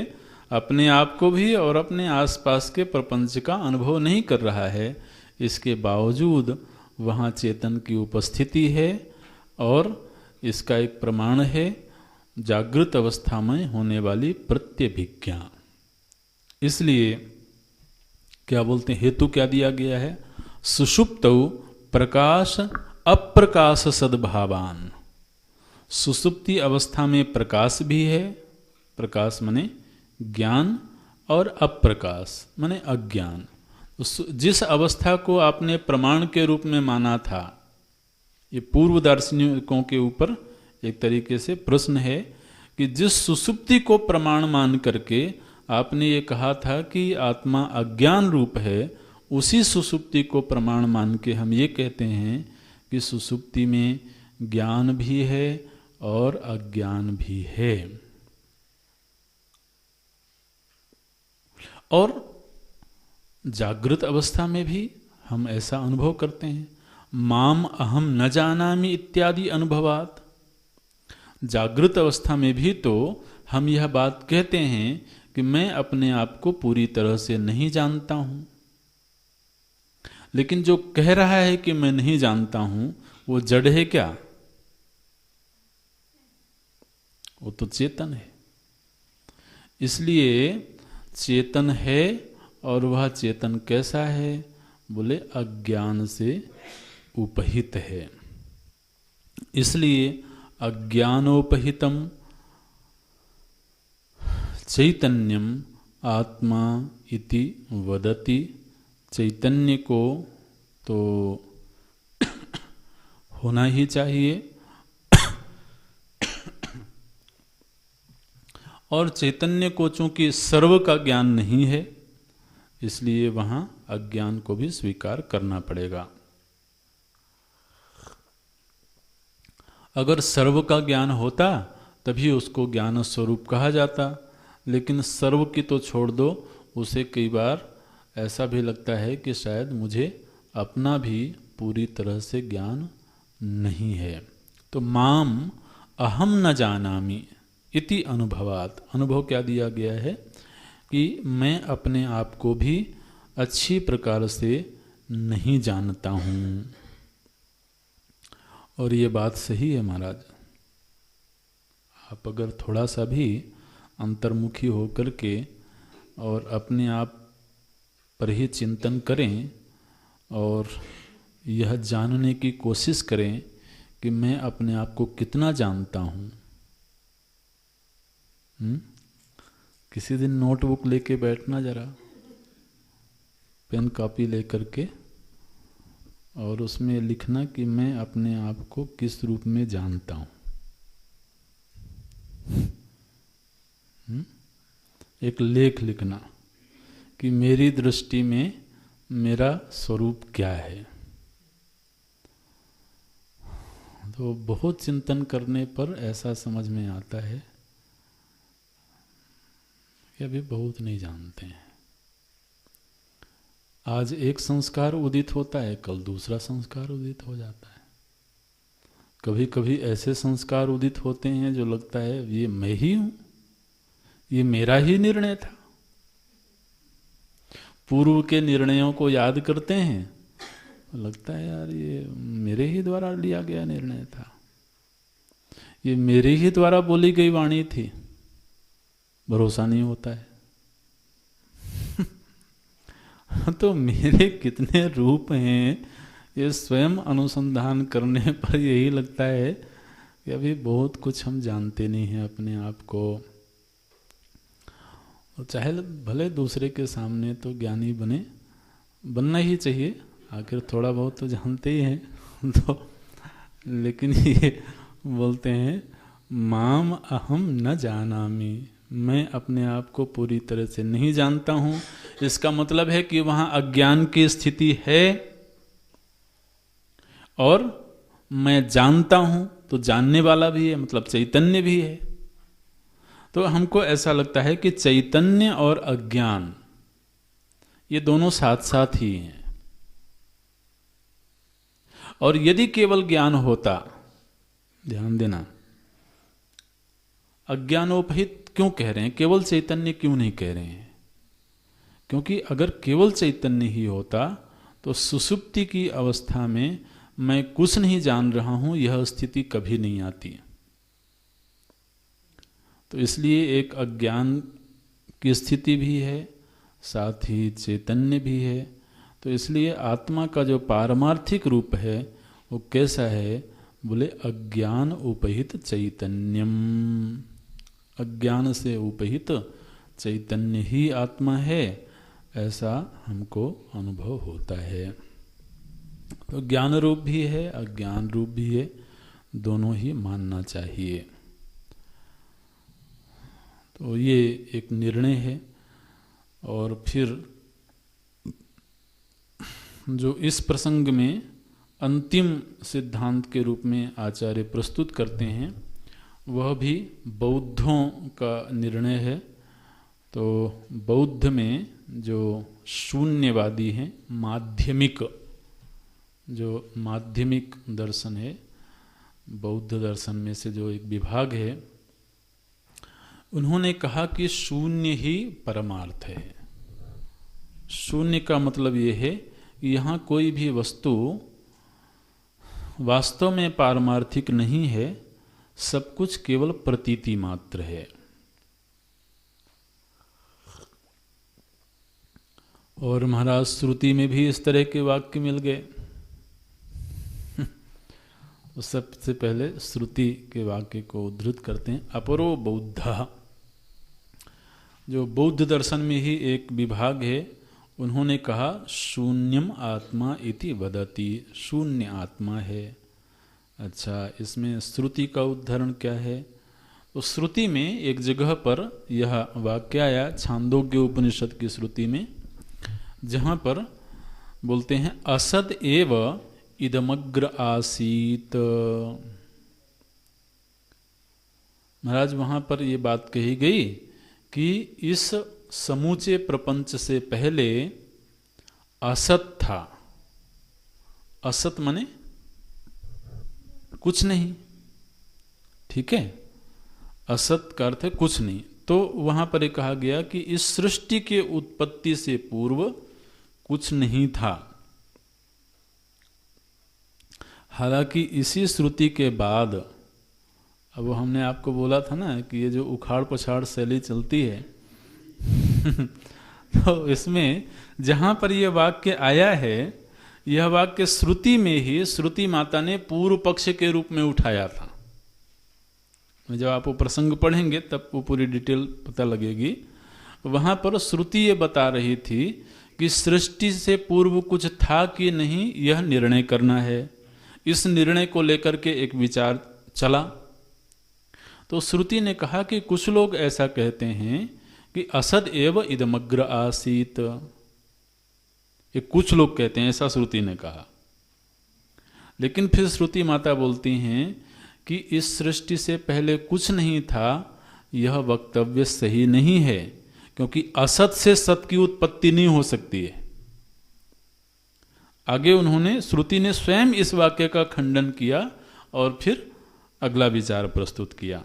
अपने आप को भी और अपने आसपास के प्रपंच का अनुभव नहीं कर रहा है। इसके बावजूद वहाँ चेतन की उपस्थिति है, और इसका एक प्रमाण है जागृत अवस्था में होने वाली प्रत्यभिज्ञा। इसलिए क्या बोलते हैं, हेतु क्या दिया गया है? सुषुप्तौ प्रकाश अप्रकाश सद्भावान। सुसुप्ति अवस्था में प्रकाश भी है, प्रकाश माने ज्ञान, और अप्रकाश माने अज्ञान। जिस अवस्था को आपने प्रमाण के रूप में माना था, ये पूर्व दार्शनिकों के ऊपर एक तरीके से प्रश्न है कि जिस सुसुप्ति को प्रमाण मान करके आपने ये कहा था कि आत्मा अज्ञान रूप है, उसी सुसुप्ति को प्रमाण मान के हम ये कहते हैं कि सुसुप्ति में ज्ञान भी है और अज्ञान भी है। और जागृत अवस्था में भी हम ऐसा अनुभव करते हैं, माम अहम न जानामि इत्यादि अनुभवात। जागृत अवस्था में भी तो हम यह बात कहते हैं कि मैं अपने आप को पूरी तरह से नहीं जानता हूं। लेकिन जो कह रहा है कि मैं नहीं जानता हूं, वो जड़ है क्या? वो तो चेतन है। इसलिए चेतन है, और वह चेतन कैसा है? बोले अज्ञान से उपहित है। इसलिए अज्ञानोपहितम चैतन्यम आत्मा इति वदति। चैतन्य को तो होना ही चाहिए, और चैतन्य को चूंकि सर्व का ज्ञान नहीं है, इसलिए वहाँ अज्ञान को भी स्वीकार करना पड़ेगा। अगर सर्व का ज्ञान होता तभी उसको ज्ञान स्वरूप कहा जाता, लेकिन सर्व की तो छोड़ दो, उसे कई बार ऐसा भी लगता है कि शायद मुझे अपना भी पूरी तरह से ज्ञान नहीं है। तो माम अहम न जानामि इति अनुभवात, अनुभव क्या दिया गया है कि मैं अपने आप को भी अच्छी प्रकार से नहीं जानता हूँ। और ये बात सही है महाराज। आप अगर थोड़ा सा भी अंतर्मुखी होकर के और अपने आप पर ही चिंतन करें और यह जानने की कोशिश करें कि मैं अपने आप को कितना जानता हूँ। किसी दिन नोटबुक लेके बैठना जरा, पेन कॉपी लेकर के, और उसमें लिखना कि मैं अपने आप को किस रूप में जानता हूँ। एक लेख लिखना कि मेरी दृष्टि में मेरा स्वरूप क्या है। तो बहुत चिंतन करने पर ऐसा समझ में आता है कि अभी बहुत नहीं जानते हैं। आज एक संस्कार उदित होता है, कल दूसरा संस्कार उदित हो जाता है। कभी कभी ऐसे संस्कार उदित होते हैं जो लगता है ये मैं ही हूँ, ये मेरा ही निर्णय था। पूर्व के निर्णयों को याद करते हैं, लगता है यार ये मेरे ही द्वारा लिया गया निर्णय था, ये मेरे ही द्वारा बोली गई वाणी थी। भरोसा नहीं होता है। तो मेरे कितने रूप हैं, ये स्वयं अनुसंधान करने पर यही लगता है कि अभी बहुत कुछ हम जानते नहीं हैं अपने आप को। और चाहे भले दूसरे के सामने तो ज्ञानी बनना ही चाहिए, आखिर थोड़ा बहुत तो जानते ही हैं। तो लेकिन ये बोलते हैं माम अहम न जानामि, मैं अपने आप को पूरी तरह से नहीं जानता हूँ। इसका मतलब है कि वहाँ अज्ञान की स्थिति है और मैं जानता हूँ, तो जानने वाला भी है, मतलब चैतन्य भी है। तो हमको ऐसा लगता है कि चैतन्य और अज्ञान ये दोनों साथ साथ ही हैं। और यदि केवल ज्ञान होता, ध्यान देना, अज्ञानोपहित क्यों कह रहे हैं, केवल चैतन्य क्यों नहीं कह रहे हैं? क्योंकि अगर केवल चैतन्य ही होता तो सुषुप्ति की अवस्था में मैं कुछ नहीं जान रहा हूं, यह स्थिति कभी नहीं आती। तो इसलिए एक अज्ञान की स्थिति भी है, साथ ही चैतन्य भी है। तो इसलिए आत्मा का जो पारमार्थिक रूप है वो कैसा है? बोले अज्ञान उपहित चैतन्यम, अज्ञान से उपहित चैतन्य ही आत्मा है, ऐसा हमको अनुभव होता है। तो ज्ञान रूप भी है, अज्ञान रूप भी है, दोनों ही मानना चाहिए। तो ये एक निर्णय है। और फिर जो इस प्रसंग में अंतिम सिद्धांत के रूप में आचार्य प्रस्तुत करते हैं वह भी बौद्धों का निर्णय है। तो बौद्ध में जो शून्यवादी हैं, माध्यमिक, जो माध्यमिक दर्शन है, बौद्ध दर्शन में से जो एक विभाग है, उन्होंने कहा कि शून्य ही परमार्थ है। शून्य का मतलब ये है कि यहाँ कोई भी वस्तु वास्तव में पारमार्थिक नहीं है, सब कुछ केवल प्रतीति मात्र है। और महाराज श्रुति में भी इस तरह के वाक्य मिल गए। तो सबसे पहले श्रुति के वाक्य को उद्धृत करते हैं। अपरो बौद्ध, जो बौद्ध दर्शन में ही एक विभाग है, उन्होंने कहा शून्यम आत्मा इति वदति, शून्य आत्मा है। अच्छा, इसमें श्रुति का उदाहरण क्या है? उस श्रुति में एक जगह पर यह वाक्य आया छांदोग्य उपनिषद की श्रुति में, जहाँ पर बोलते हैं असद एव इदमग्र आसीत। महाराज वहाँ पर ये बात कही गई कि इस समूचे प्रपंच से पहले असत था। असत माने कुछ नहीं, ठीक है, असत का अर्थ है कुछ नहीं। तो वहां पर एक कहा गया कि इस सृष्टि के उत्पत्ति से पूर्व कुछ नहीं था। हालांकि इसी श्रुति के बाद, अब हमने आपको बोला था ना कि ये जो उखाड़ पछाड़ शैली चलती है तो इसमें जहां पर यह वाक्य आया है, यह वाक्य श्रुति में ही श्रुति माता ने पूर्व पक्ष के रूप में उठाया था। जब आप वो प्रसंग पढ़ेंगे तब वो पूरी डिटेल पता लगेगी। वहां पर श्रुति ये बता रही थी कि सृष्टि से पूर्व कुछ था कि नहीं, यह निर्णय करना है। इस निर्णय को लेकर के एक विचार चला। तो श्रुति ने कहा कि कुछ लोग ऐसा कहते हैं कि असद एव इदमग्र आसीत। ये कुछ लोग कहते हैं, ऐसा श्रुति ने कहा। लेकिन फिर श्रुति माता बोलती हैं कि इस सृष्टि से पहले कुछ नहीं था, यह वक्तव्य सही नहीं है, क्योंकि असत से सत की उत्पत्ति नहीं हो सकती है। आगे उन्होंने, श्रुति ने स्वयं इस वाक्य का खंडन किया और फिर अगला विचार प्रस्तुत किया।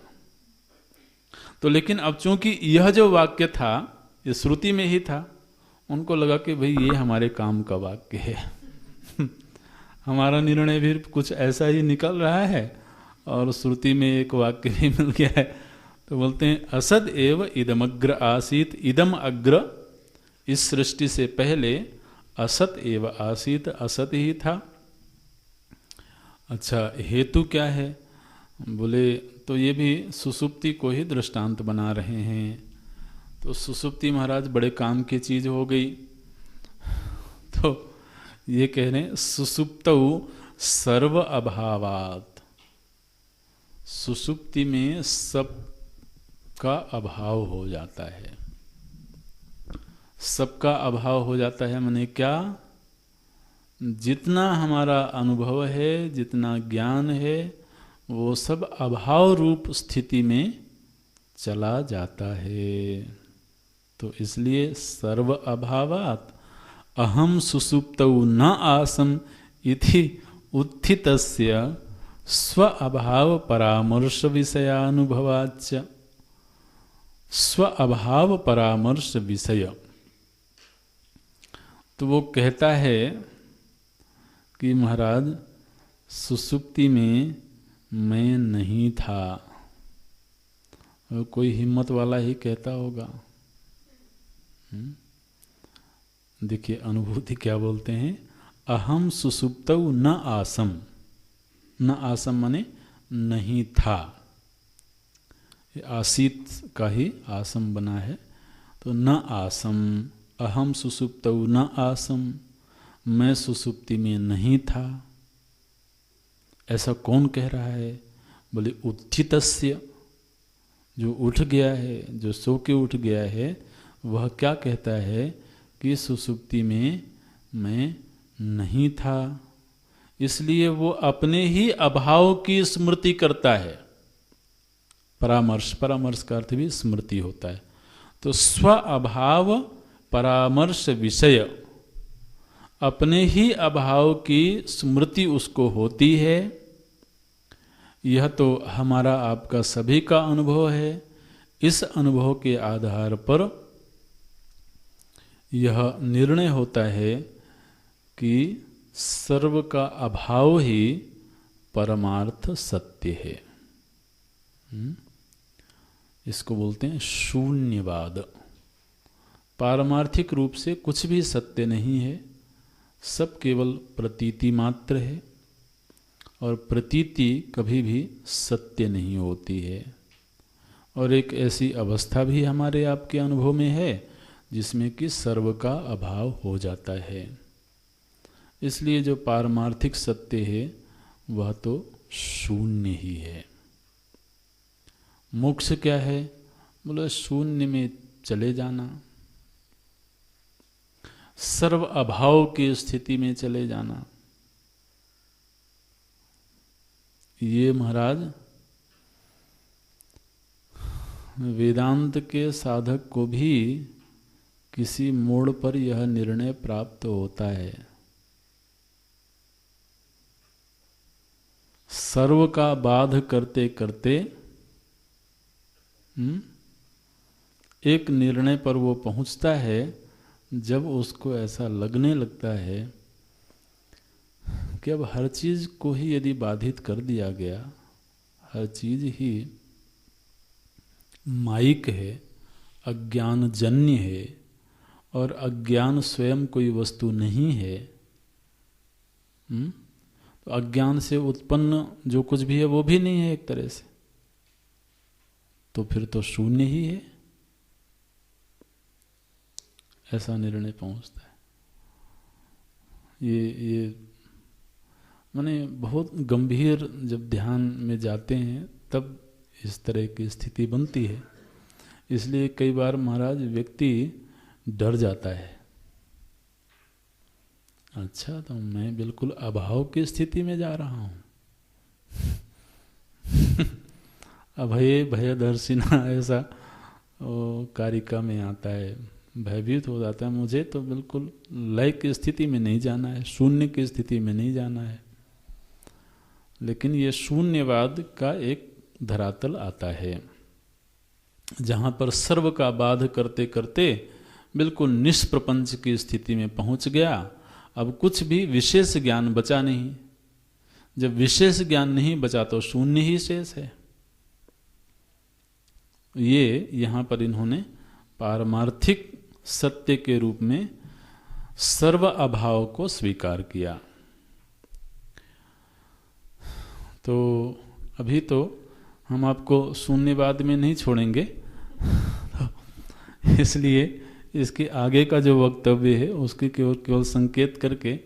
तो लेकिन अब चूंकि यह जो वाक्य था ये श्रुति में ही था, उनको लगा कि भाई ये हमारे काम का वाक्य है हमारा निर्णय भी कुछ ऐसा ही निकल रहा है और श्रुति में एक वाक्य भी मिल गया है। तो बोलते हैं असद एव इदमग्र आसीत। इदम अग्र, इस सृष्टि से पहले असत एव आसीत, असत ही था। अच्छा, हेतु क्या है? बोले तो ये भी सुसुप्ति को ही दृष्टांत बना रहे हैं। तो सुसुप्ति महाराज बड़े काम की चीज हो गई। तो ये कह रहे हैं सुसुप्तौ सर्व अभावात। सुसुप्ति में सब का अभाव हो जाता है। सबका अभाव हो जाता है माने क्या? जितना हमारा अनुभव है, जितना ज्ञान है, वो सब अभाव रूप स्थिति में चला जाता है। तो इसलिए सर्व अभावात अहम सुसुप्तौ न आसम इति उत्थितस्य स्व अभाव परामर्श विषयानुभवाच्च। स्व अभाव परामर्श विषय, तो वो कहता है कि महाराज सुसुप्ति में मैं नहीं था। कोई हिम्मत वाला ही कहता होगा। देखिए अनुभूति क्या बोलते हैं, अहम सुसुप्तौ न आसम। न आसम माने नहीं था। आसीत का ही आसम बना है। तो न आसम, अहम सुसुप्तौ न आसम, मैं सुसुप्ति में नहीं था। ऐसा कौन कह रहा है? बोले उत्थितस्य, जो उठ गया है, जो सो के उठ गया है, वह क्या कहता है कि सुसुप्ति में मैं नहीं था। इसलिए वो अपने ही अभाव की स्मृति करता है। परामर्श, परामर्श का अर्थ भी स्मृति होता है। तो स्व अभाव परामर्श विषय, अपने ही अभाव की स्मृति उसको होती है। यह तो हमारा आपका सभी का अनुभव है। इस अनुभव के आधार पर यह निर्णय होता है कि सर्व का अभाव ही परमार्थ सत्य है। इसको बोलते हैं शून्यवाद। पारमार्थिक रूप से कुछ भी सत्य नहीं है, सब केवल प्रतीति मात्र है, और प्रतीति कभी भी सत्य नहीं होती है। और एक ऐसी अवस्था भी हमारे आपके अनुभव में है जिसमें कि सर्व का अभाव हो जाता है। इसलिए जो पारमार्थिक सत्य है वह तो शून्य ही है। मोक्ष क्या है? बोले शून्य में चले जाना, सर्व अभाव की स्थिति में चले जाना। ये महाराज वेदांत के साधक को भी किसी मोड़ पर यह निर्णय प्राप्त होता है। सर्व का बाध करते करते एक निर्णय पर वो पहुंचता है जब उसको ऐसा लगने लगता है कि अब हर चीज को ही यदि बाधित कर दिया गया, हर चीज ही मायिक है, अज्ञानजन्य है, और अज्ञान स्वयं कोई वस्तु नहीं है। तो अज्ञान से उत्पन्न जो कुछ भी है वो भी नहीं है एक तरह से, तो फिर तो शून्य ही है, ऐसा निर्णय पहुंचता है। ये माने बहुत गंभीर जब ध्यान में जाते हैं तब इस तरह की स्थिति बनती है। इसलिए कई बार महाराज व्यक्ति डर जाता है, अच्छा तो मैं बिल्कुल अभाव की स्थिति में जा रहा हूं। अभय भयदर्शिना ऐसा कारिका में आता है, भयभीत हो जाता है, मुझे तो बिल्कुल लय की स्थिति में नहीं जाना है, शून्य की स्थिति में नहीं जाना है। लेकिन ये शून्यवाद का एक धरातल आता है जहां पर सर्व का बाध करते करते बिल्कुल निष्प्रपंच की स्थिति में पहुंच गया। अब कुछ भी विशेष ज्ञान बचा नहीं। जब विशेष ज्ञान नहीं बचा तो शून्य ही शेष है। ये यहां पर इन्होंने पारमार्थिक सत्य के रूप में सर्व अभाव को स्वीकार किया। तो अभी तो हम आपको शून्यवाद में नहीं छोड़ेंगे, तो इसलिए इसके आगे का जो वक्तव्य है उसके केवल संकेत करके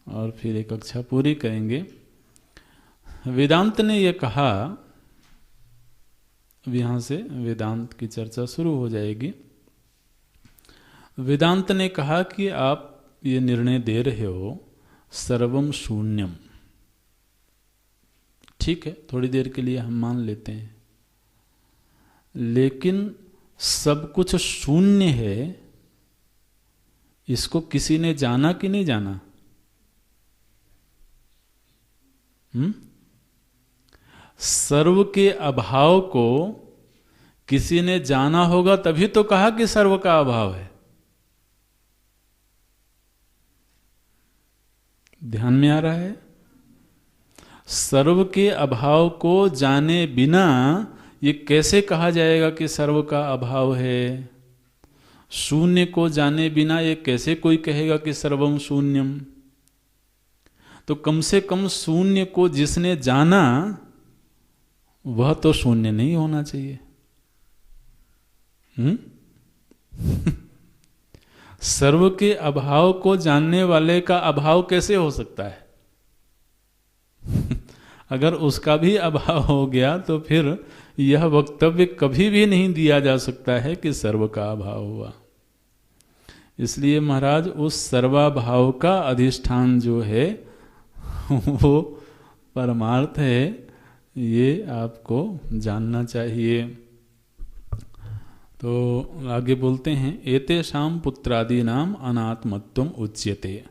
और फिर एक कक्षा पूरी करेंगे। वेदांत ने यह कहा, अब यहाँ से वेदांत की चर्चा शुरू हो जाएगी। वेदांत ने कहा कि आप ये निर्णय दे रहे हो सर्वम शून्यम, ठीक है, थोड़ी देर के लिए हम मान लेते हैं, लेकिन सब कुछ शून्य है, इसको किसी ने जाना कि नहीं जाना? सर्व के अभाव को किसी ने जाना होगा तभी तो कहा कि सर्व का अभाव है। ध्यान में आ रहा है? सर्व के अभाव को जाने बिना ये कैसे कहा जाएगा कि सर्व का अभाव है? शून्य को जाने बिना ये कैसे कोई कहेगा कि सर्वम शून्यम? तो कम से कम शून्य को जिसने जाना वह तो शून्य नहीं होना चाहिए। सर्व के अभाव को जानने वाले का अभाव कैसे हो सकता है? अगर उसका भी अभाव हो गया तो फिर यह वक्तव्य कभी भी नहीं दिया जा सकता है कि सर्व का अभाव हुआ। इसलिए महाराज उस सर्वाभाव का अधिष्ठान जो है वो परमार्थ है, ये आपको जानना चाहिए। तो आगे बोलते हैं, एतेषां पुत्रादीनाम अनात्मत्वम उच्यते।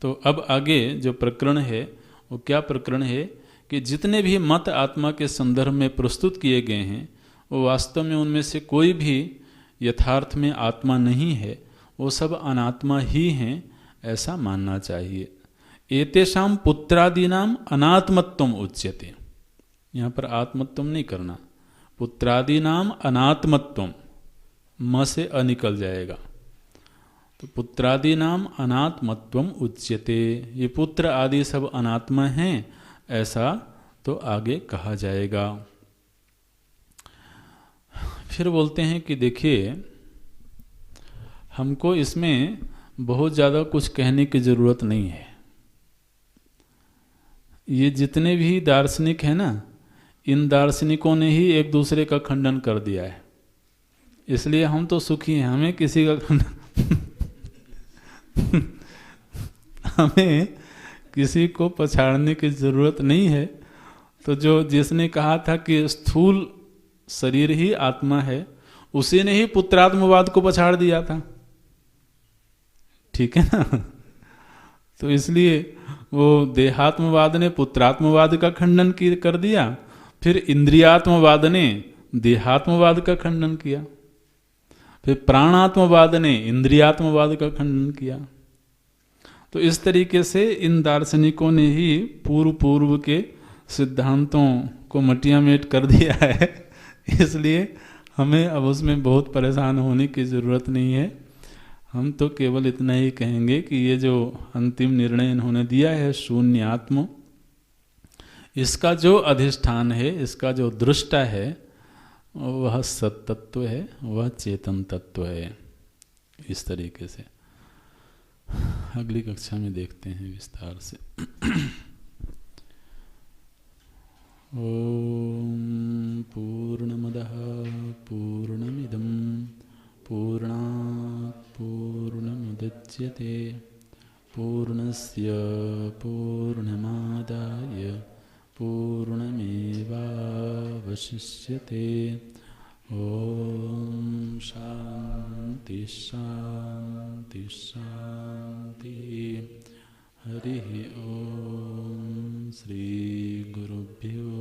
तो अब आगे जो प्रकरण है वो क्या प्रकरण है कि जितने भी मत आत्मा के संदर्भ में प्रस्तुत किए गए हैं वो वास्तव में उनमें से कोई भी यथार्थ में आत्मा नहीं है, वो सब अनात्मा ही हैं, ऐसा मानना चाहिए। एतेषां पुत्रादीनाम अनात्मत्वम उच्यते, यहाँ पर आत्मत्वम नहीं करना, पुत्रादीनाम अनात्मत्वम, म से अ निकल जाएगा। तो पुत्रादीनाम अनात्मत्वम उच्यते, ये पुत्र आदि सब अनात्मा हैं ऐसा तो आगे कहा जाएगा। फिर बोलते हैं कि देखिए, हमको इसमें बहुत ज़्यादा कुछ कहने की ज़रूरत नहीं है। ये जितने भी दार्शनिक हैं ना, इन दार्शनिकों ने ही एक दूसरे का खंडन कर दिया है, इसलिए हम तो सुखी हैं, हमें किसी का खंडन हमें किसी को पछाड़ने की जरूरत नहीं है। तो जो जिसने कहा था कि स्थूल शरीर ही आत्मा है, उसी ने ही पुत्रात्मवाद को पछाड़ दिया था, ठीक है ना। तो इसलिए वो देहात्मवाद ने पुत्रात्मवाद का खंडन कर दिया, फिर इंद्रियात्मवाद ने देहात्मवाद का खंडन किया, फिर प्राणात्मवाद ने इंद्रियात्मवाद का खंडन किया। तो इस तरीके से इन दार्शनिकों ने ही पूर्व पूर्व के सिद्धांतों को मटियामेट कर दिया है। इसलिए हमें अब उसमें बहुत परेशान होने की ज़रूरत नहीं है। हम तो केवल इतना ही कहेंगे कि ये जो अंतिम निर्णय इन्होंने दिया है शून्य आत्म, इसका जो अधिष्ठान है, इसका जो दृष्टा है, वह सत्तत्व है, वह चेतन तत्व है। इस तरीके से अगली कक्षा में देखते हैं विस्तार से। ओम पूर्णमदः पूर्णमिदं पूर्णात् पूर्णमुदच्यते पूर्णस्य पूर्णमादाय पूर्णमेवावशिष्यते। ओम शांति शांति शांति। हरि ओम। श्री गुरुभ्यो